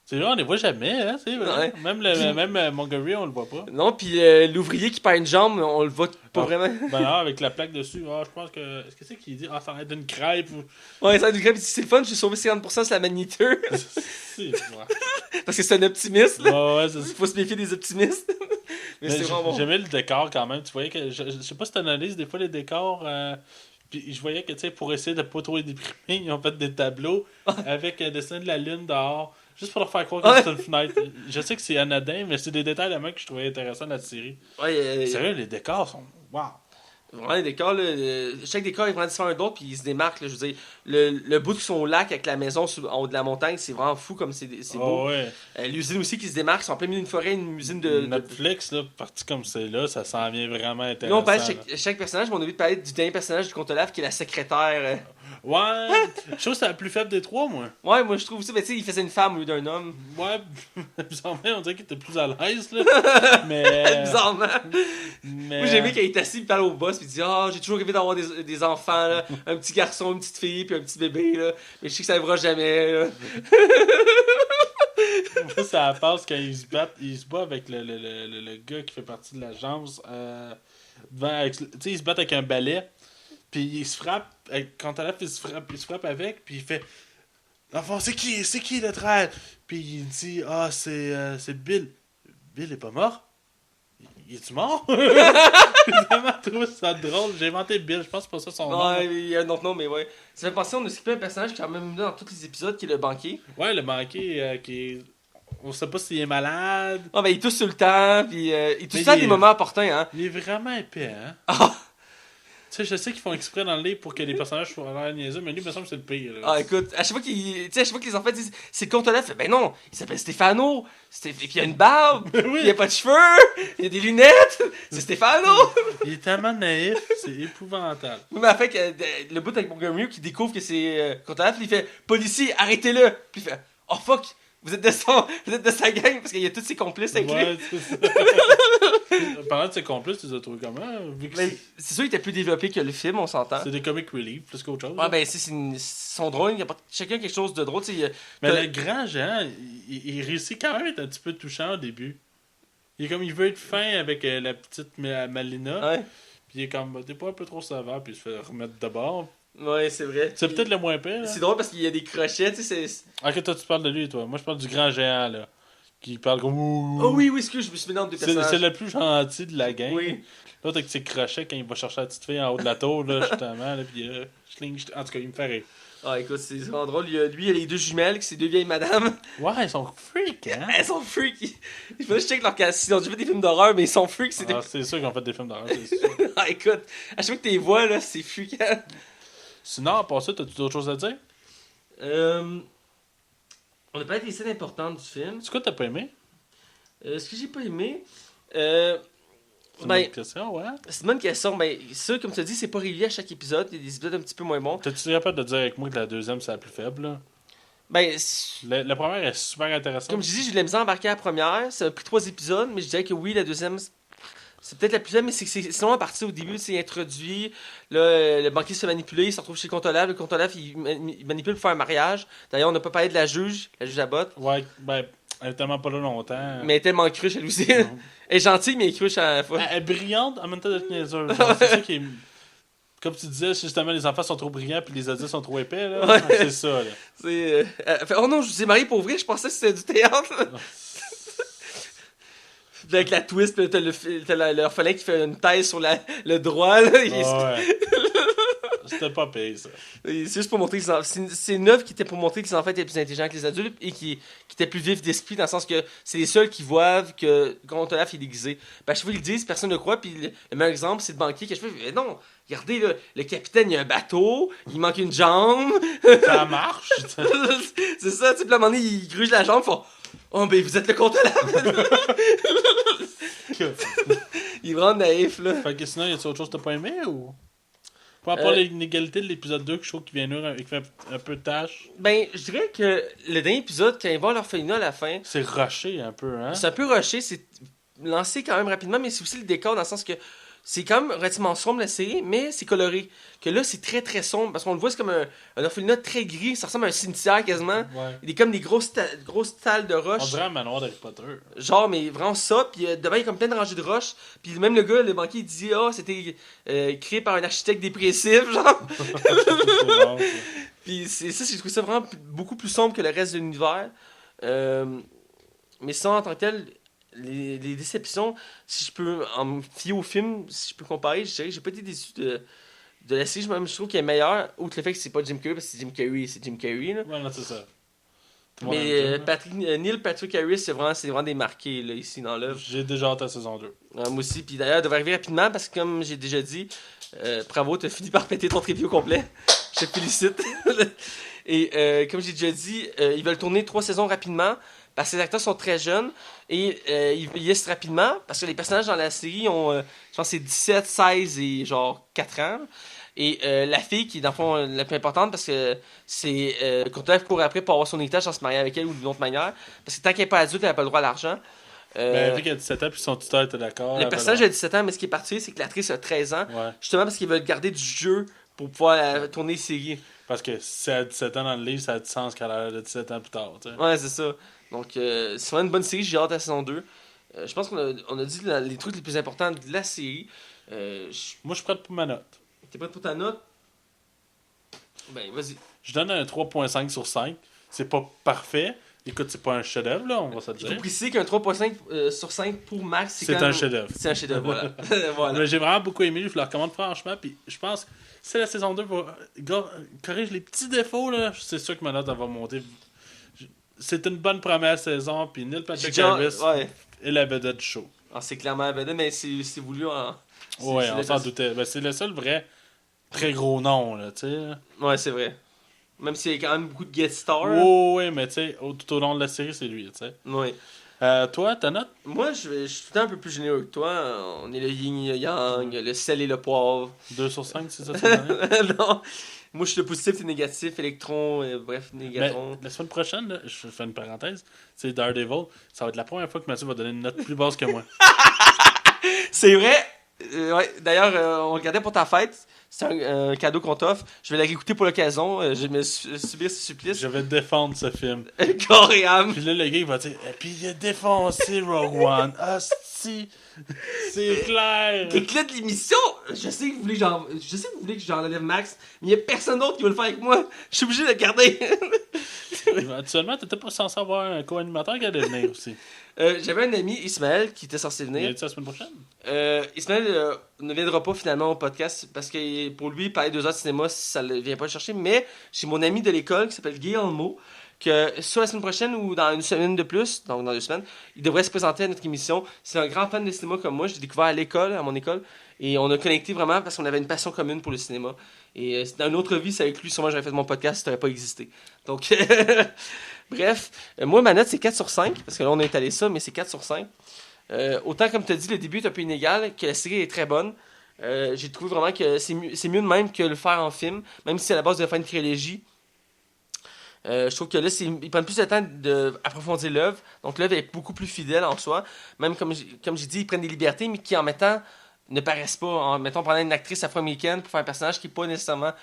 C'est vrai, on les voit jamais, hein, c'est vrai. Ouais. Même Montgomery, on le voit pas. Non, puis l'ouvrier qui perd une jambe, on le voit pas vraiment. Ben non, avec la plaque dessus, je pense que... Est-ce que c'est qu'il dit? Ah, ça va être d'une crêpe ou... Ouais, ça a du grave, c'est le fun, j'ai sauvé 50% sur la magnéteur. C'est vrai. Parce que c'est un optimiste, là. Ouais, c'est ça. Faut se méfier des optimistes. Mais c'est vraiment bon. J'aimais le décor quand même. Tu voyais que. Je sais pas si t'analyses des fois les décors. Puis je voyais que, tu sais, pour essayer de pas trop les déprimer, ils ont fait des tableaux avec un dessin de la lune dehors. Juste pour leur faire croire que c'est une fenêtre. Je sais que c'est anodin, mais c'est des détails de que je trouvais intéressants dans la série. Ouais, sérieux, les décors sont. Waouh! Vraiment, les décors, là, chaque décor est vraiment différent d'autre, puis ils se démarquent. Là, je veux dire, le bout de son lac avec la maison en haut de la montagne, c'est vraiment fou comme c'est beau. Ouais. L'usine aussi qui se démarque, ils sont en plein milieu d'une forêt, une usine de. Netflix, là, parti comme c'est là, ça s'en vient vraiment intéressant. Là, on parle de chaque personnage, mais on a envie de parler du dernier personnage du Comte Olaf qui est la secrétaire. Ouais, je trouve que c'est la plus faible des trois, moi. Ouais, moi je trouve ça, mais tu sais, il faisait une femme au lieu d'un homme. Ouais, bizarrement, on dirait qu'il était plus à l'aise, là. Mais. Bizarrement. Mais... Moi j'ai aimé qu'il est assis, il parle au boss, puis il dit ah, j'ai toujours rêvé d'avoir des enfants, là. Un petit garçon, une petite fille, puis un petit bébé, là. Mais je sais que ça arrivera jamais, là. Ça passe quand il se bat avec le gars qui fait partie de l'agence. Tu sais, il se bat avec un balai. Puis il se frappe. Quand Olaf, il se frappe avec. Puis il fait. Enfin, c'est qui le traître? Puis il dit ah, c'est Bill. Bill est pas mort? Il est-tu mort? J'ai vraiment trouvé ça drôle. J'ai inventé Bill, je pense que c'est pas ça son nom. Ouais, il y a un autre nom, mais ouais. Ça fait penser, on a skippé un personnage qui a même là dans tous les épisodes, qui est le banquier. Ouais, le banquier qui est. On sait pas s'il est malade. Ah, ben, il tousse tout le temps, puis il tousse Mais ça à il des est- moments opportuns, hein. Il est vraiment épais, hein. Ah, Tu sais, je sais qu'ils font exprès dans le livre pour que les personnages soient l'air niaiseux, mais lui, il me semble que c'est le pire. Là. ah, écoute, à chaque fois que les enfants disent c'est le comte Olaf, ben non, il s'appelle Stéphano, et puis il a une barbe, Oui. il a pas de cheveux, il a des lunettes, c'est Stéphano. Il est tellement naïf, c'est épouvantable. Mais après, le bout avec Montgomery qui découvre que c'est comte Olaf, il fait policier, arrêtez-le. Puis il fait oh fuck, vous êtes de sa gang parce qu'il y a tous ses complices avec lui. Ouais, c'est ça. Parlant de ses complices, tu les as trouvés comment? Vu que Mais c'est sûr qu'il était plus développé que le film, on s'entend. c'est des comic relief plus qu'autre chose. Ouais, là. ben, ils sont drôles, il y a pas chacun quelque chose de drôle, tu sais. Mais le grand géant, il réussit quand même à être un petit peu touchant au début. Il est comme, il veut être fin avec la petite Malina. Ouais, Puis il est comme, t'es pas un peu trop sévère, puis il se fait remettre de bord. ouais, c'est vrai. C'est peut-être le moins pire. Là. C'est drôle parce qu'il y a des crochets, tu sais, Ok, toi, tu parles de lui, toi. Moi, je parle du grand géant, là. Qui parle comme. Oh oui, excuse, je me suis mis dans deux personnages. C'est le plus gentil de la gang. Oui. L'autre avec ses crochets quand il va chercher la petite fille en haut de la tour, là, justement. Là, puis, en tout cas, il me fait rire. Ah, écoute, c'est vraiment drôle. Lui, il y a les deux jumelles, qui c'est deux vieilles madames. Ouais, ils sont freaks, hein? Elles sont freaks. Il faut que je check leur casse. Ils ont déjà fait des films d'horreur, mais ils sont freaks. Ah, c'est sûr qu'ils ont fait des films d'horreur, c'est sûr. Ah, écoute, à chaque fois que tu les vois, là, c'est fréquent. Sinon, à part ça, t'as-tu d'autres choses à dire? On a parlé des scènes importantes du film. C'est quoi que t'as pas aimé? Ce que j'ai pas aimé, C'est une ben, bonne question, ouais. c'est une bonne question. Ben, ça, comme tu as dit, c'est pas régulier à chaque épisode. Il y a des épisodes un petit peu moins bons. T'as-tu capable de dire avec moi que la deuxième, c'est la plus faible, là? Ben, La première est super intéressante. comme je dis, j'ai de la misère à embarquer à la première. Ça a pris 3 épisodes, mais je dirais que oui, la deuxième, c'est peut-être la plus faible, mais c'est sinon à partir au début, c'est introduit. Là, le banquier se fait manipuler, il se retrouve chez le comte Olaf. Le comte Olaf, il manipule pour faire un mariage. D'ailleurs, on n'a pas parlé de la juge Abbott. Ouais, ben, elle est tellement pas là longtemps. Mais elle est tellement cruche, elle aussi. Elle est gentille, mais elle est cruche à la fois. Elle est brillante en même temps d'être niaiseuse. genre. C'est ça qui est. Comme tu disais, si justement les enfants sont trop brillants puis les adultes sont trop épais, là, Ouais. c'est ça. Là. Elle fait, oh non, je vous ai marié pour vrai, je pensais que c'était du théâtre. Puis avec la twist, là, t'as l'orphelin qui fait une thèse sur le droit. Là, Ah ouais. C'était pas payé, ça. c'est juste pour montrer que c'est une œuvre qui était pour montrer que les enfants étaient plus intelligents que les adultes et qui étaient plus vifs d'esprit, dans le sens que c'est les seuls qui voient que Comte Olaf est déguisé. Ben, à chaque fois qu'ils le disent, personne ne croit. Puis le meilleur exemple, c'est le banquier qui a fait non, regardez, là, le capitaine, il y a un bateau, il manque une jambe. Ça marche. C'est ça, tu sais, puis à un moment donné, il gruge la jambe, font oh, ben vous êtes le Comte Olaf. Il est vraiment naïf, là. Fait que sinon, y a-t-il autre chose que t'as pas aimé ou. Pour rapport à l'inégalité de l'épisode 2, que je trouve qu'il vient nous qui fait un peu de tâche. Ben, je dirais que le dernier épisode, quand ils vont à l'orphelinat à la fin, C'est rushé un peu, hein? c'est un peu rushé, c'est lancé quand même rapidement, mais c'est aussi le décor dans le sens que c'est quand même relativement sombre la série, mais c'est coloré. Que là, c'est très très sombre, parce qu'on le voit, c'est comme un orphelinat très gris, ça ressemble à un cimetière quasiment. Ouais. Il est comme des grosses salles de On roches. dirait un manoir d'Harry Potter. Genre, mais vraiment ça, puis devant, il y a comme plein de rangées de roches. Puis même le gars, le banquier, il dit ah, c'était créé par un architecte dépressif, genre. C'est bon, ça. Puis c'est ça, j'ai trouvé ça vraiment beaucoup plus sombre que le reste de l'univers. Mais ça, en tant que tel, les déceptions, si je peux en me fier au film, si je peux comparer, je dirais que j'ai pas été déçu de la série. Je trouve qu'elle est meilleure, outre le fait que c'est pas Jim Carrey, parce que c'est Jim Carrey, là. Ouais, non, c'est ça. Tout le monde Mais aime ça, là. Neil Patrick Harris, c'est vraiment démarqué là, ici dans l'œuvre. J'ai déjà hâte à la saison 2. Moi aussi, puis d'ailleurs, elle devrait arriver rapidement parce que comme j'ai déjà dit, bravo, t'as fini par péter ton trépied au complet. Je te félicite. Et comme j'ai déjà dit, ils veulent tourner 3 saisons rapidement parce que les acteurs sont très jeunes et ils vieillissent rapidement parce que les personnages dans la série ont, je pense, c'est 17, 16 et genre 4 ans. Et la fille qui est dans le fond la plus importante parce que c'est quand elle court après pour avoir son héritage sans se marier avec elle ou d'une autre manière. Parce que tant qu'elle n'est pas adulte, elle n'a pas le droit à l'argent. Mais vu qu'elle a 17 ans puis son tuteur était d'accord. Le personnage a 17 ans, mais ce qui est particulier, c'est que l'actrice a 13 ans. Ouais. Justement parce qu'ils veulent garder du jeu pour pouvoir tourner les séries. Parce que si elle a 17 ans dans le livre, ça a du sens qu'elle a 17 ans plus tard. Tu sais. Ouais, c'est ça. Donc, c'est vraiment une bonne série. J'ai hâte à la saison 2. Je pense qu'on a dit les trucs les plus importants de la série. Moi, je suis prêt pour ma note. T'es prêt pour ta note? Ben, vas-y. Je donne un 3.5 sur 5. C'est pas parfait. Écoute, c'est pas un chef-d'œuvre, là, on va se le Il faut dire. préciser qu'un 3.5 sur 5 pour Max, C'est quand même- un chef-d'œuvre. C'est un chef-d'œuvre, voilà. Voilà. Mais j'ai vraiment beaucoup aimé, je le recommande franchement. Puis je pense que si la saison 2 corrige les petits défauts, là, c'est sûr que ma note elle va monter. c'est une bonne première saison, puis Neil J'ai Patrick déjà- Harris ouais. est la vedette du show. Ah, c'est clairement Abaddon, mais c'est voulu en. Ouais, c'est on le- s'en doutait. Ben, c'est le seul vrai très gros nom, là, tu sais. Ouais, c'est vrai. Même s'il y a quand même beaucoup de guest stars. là. Oh, ouais, mais tu sais, tout au long de la série, c'est lui, tu sais. Ouais. Toi, ta note? Moi, je suis tout le temps un peu plus généreux que toi. On est le yin et le yang, le sel et le poivre. 2 sur 5, c'est ça, tu donné? Non. Moi, je suis le positif et le négatif, électron, bref, Mais négatron. la semaine prochaine, là, je fais une parenthèse, c'est Daredevil. Ça va être la première fois que Mathieu va donner une note plus basse que moi. C'est vrai. Ouais. D'ailleurs, on regardait pour ta fête. C'est un cadeau qu'on t'offre. Je vais la réécouter pour l'occasion. Je vais me subir ce supplice. Je vais défendre ce film. Corps et âme. Puis là, le gars, il va dire, et puis il a défoncé Rogue One. Ah, si, c'est clair. Les clés de l'émission, je sais que vous voulez que j'enlève Max, mais il y a personne d'autre qui veut le faire avec moi. Je suis obligé de le garder. Actuellement, t'étais pas censé avoir un co-animateur qui allait venir aussi. J'avais un ami, Ismaël, qui était censé Il venir. est la semaine prochaine? Ismaël ne viendra pas finalement au podcast parce que pour lui, parler 2 heures de cinéma, ça ne vient pas le chercher. Mais j'ai mon ami de l'école qui s'appelle Guy Almo, que soit la semaine prochaine ou dans une semaine de plus, donc dans 2 semaines, il devrait se présenter à notre émission. C'est un grand fan de cinéma comme moi. Je l'ai découvert à l'école, à mon école. Et on a connecté vraiment parce qu'on avait une passion commune pour le cinéma. Et dans une autre vie, c'est avec lui, sûrement j'aurais fait mon podcast, ça n'aurait pas existé. Donc, bref, moi, ma note, c'est 4 sur 5, parce que là, on a étalé ça, mais c'est 4 sur 5. Autant, comme tu as dit, le début est un peu inégal, que la série est très bonne. J'ai trouvé vraiment que c'est mieux de même que le faire en film, même si à la base de faire une trilogie. Je trouve que là, ils prennent plus de temps d'approfondir l'œuvre. Donc l'œuvre est beaucoup plus fidèle en soi. Même comme j'ai dit, ils prennent des libertés, mais qui en mettant ne paraissent pas. En mettant pendant une actrice afro-américaine pour faire un personnage qui n'est pas nécessairement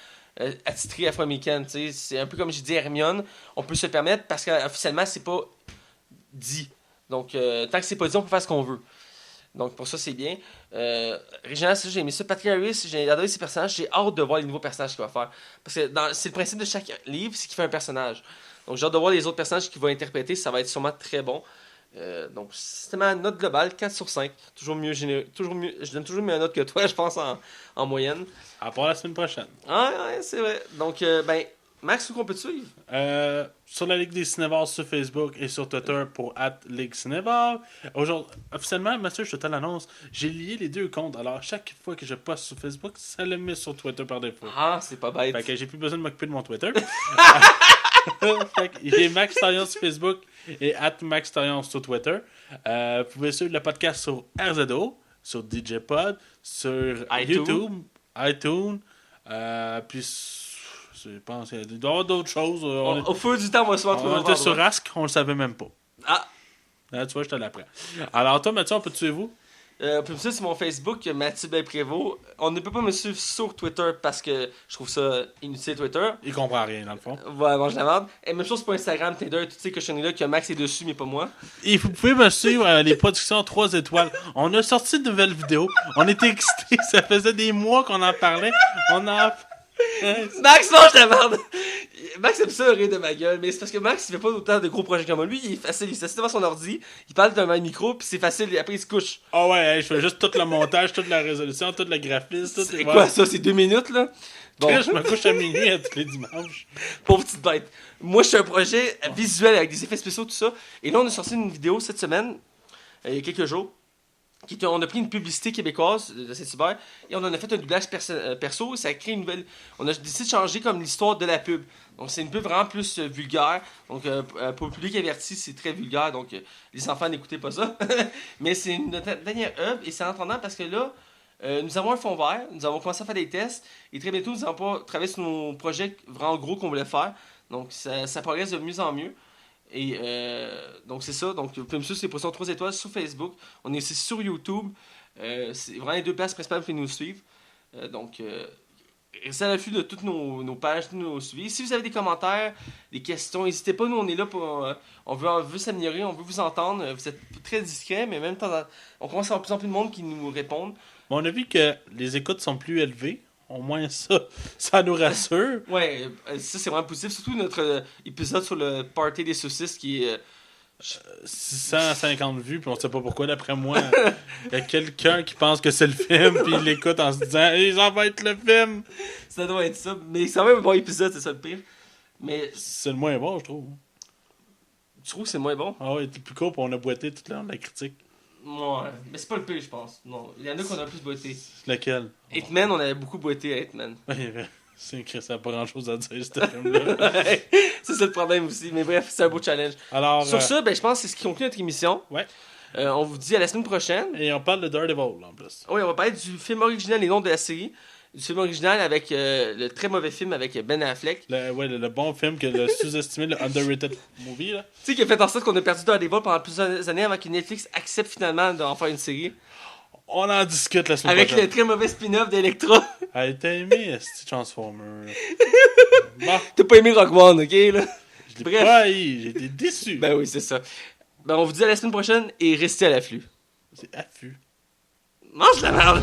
attitré afro-américaine. C'est un peu comme j'ai dit Hermione. On peut se le permettre parce qu'officiellement, c'est pas dit. Donc tant que c'est pas dit, on peut faire ce qu'on veut. Donc pour ça, c'est bien. Régina, j'ai aimé ça. Patrick Harris, j'ai adoré ses personnages. J'ai hâte de voir les nouveaux personnages qu'il va faire. Parce que c'est le principe de chaque livre, c'est qu'il fait un personnage. Donc j'ai hâte de voir les autres personnages qu'il va interpréter. Ça va être sûrement très bon. Donc c'était ma note globale, 4 sur 5. Toujours mieux, je donne toujours mieux note que toi, je pense, en moyenne. À part la semaine prochaine. Ah ouais, c'est vrai. Donc, Max, où qu'on peut te suivre? Sur la Ligue des Cinévores sur Facebook et sur Twitter pour @Ligue Cinévore. Aujourd'hui, officiellement, Mathieu, je te l'annonce, j'ai lié les 2 comptes. Alors, chaque fois que je poste sur Facebook, ça le met sur Twitter par défaut. Ah, c'est pas bête. Fait que j'ai plus besoin de m'occuper de mon Twitter. Fait que j'ai Max Tarion sur Facebook et @Max Tarion sur Twitter. Vous pouvez suivre le podcast sur RZO, sur DJ Pod, sur iTunes. YouTube, iTunes, puis je pense qu'il doit y avoir d'autres choses. Au feu du temps, on va se retrouver. On était sur Ask, on le savait même pas. Ah! Là, tu vois, je te l'apprends. Alors, toi, Mathieu, on peut te suivre vous? Puis ça, c'est mon Facebook, Mathieu Belprévost. On ne peut pas me suivre sur Twitter parce que je trouve ça inutile, Twitter. Il comprend rien, dans le fond. Voilà, mange la merde. Et même chose pour Instagram, Tinder, toutes ces cochonneries-là que Max est dessus, mais pas moi. Et vous pouvez me suivre les productions 3 étoiles. On a sorti de nouvelles vidéos. On était excités. Ça faisait des mois qu'on en parlait. On a... Max, mange la merde! Max aime ça rire de ma gueule, mais c'est parce que Max, il fait pas autant de gros projets comme moi. Lui, il est facile, il s'assied devant son ordi, il parle d'un micro, puis c'est facile, et après il se couche. Ah ouais, hey, je fais juste tout le montage, toute la résolution, tout le graphisme, tout C'est quoi ça, c'est 2 minutes, là? Bon, Je me couche à minuit à tous les dimanches. pauvre petite bête. Moi, je suis un projet visuel avec des effets spéciaux, tout ça. Et là, on a sorti une vidéo cette semaine, il y a quelques jours. On a pris une publicité québécoise de Saint-Hubert et on en a fait un doublage perso. Ça a créé une nouvelle. On a décidé de changer comme l'histoire de la pub. Donc c'est une pub vraiment plus vulgaire. Donc pour le public averti, c'est très vulgaire. Donc les enfants n'écoutez pas ça. Mais c'est notre dernière œuvre et c'est entendant parce que là, nous avons un fond vert. Nous avons commencé à faire des tests et très bientôt nous allons pas travailler sur nos projets vraiment gros qu'on voulait faire. Donc ça progresse de mieux en mieux. Et donc c'est ça. Donc vous pouvez me suivre, c'est Poisson 3 étoiles sur Facebook. On est aussi sur YouTube. C'est vraiment les 2 places principales pour nous suivre. Restez à l'affût de toutes nos pages, tous nos suivis. Si vous avez des commentaires, des questions, n'hésitez pas. Nous, on est là pour. On veut s'améliorer, on veut vous entendre. Vous êtes très discrets, mais en même temps, on commence à avoir de plus en plus de monde qui nous répondent. Bon, on a vu que les écoutes sont plus élevées. Au moins, ça nous rassure. Ouais, ça c'est vraiment positif. Surtout notre épisode sur le party des saucisses qui est. 650 vues, puis on sait pas pourquoi, d'après moi. Il y a quelqu'un qui pense que c'est le film, puis il l'écoute en se disant « Hey, ça va être le film! » Ça doit être ça. Mais c'est quand même un bon épisode, c'est ça le pire. Mais C'est le moins bon, je trouve. Tu trouves que c'est moins bon? Ah ouais, il était plus court, puis on a boité tout le long de la critique. Ouais, mais c'est pas le pire, je pense. Non, il y en a qu'on a plus boité. Lequel? Hitman, on avait beaucoup boité à Hitman. Ouais, c'est que ça n'a pas grand chose à dire, ce film-là. Ouais, c'est ça le problème aussi. Mais bref, c'est un beau challenge. Alors, Sur ça, ben, je pense que c'est ce qui conclut notre émission. Ouais. On vous dit à la semaine prochaine. Et on parle de Daredevil en plus. Oui, on va parler du film original et non de la série. Du film original avec le très mauvais film avec Ben Affleck. Le bon film que le sous-estimé, le underrated movie. Là. Tu sais, qui a fait en sorte qu'on a perdu Daredevil pendant plusieurs années avant que Netflix accepte finalement d'en faire une série. On en discute la semaine Avec prochaine. le très mauvais spin-off d'Electra. Hey, t'as aimé ce Transformer? Bon, T'as pas aimé Rogue One, ok là? je l'ai Bref. pas haï, j'ai été déçu. Ben oui, c'est ça. Ben on vous dit à la semaine prochaine et restez à l'afflux. C'est affût. Mange la merde!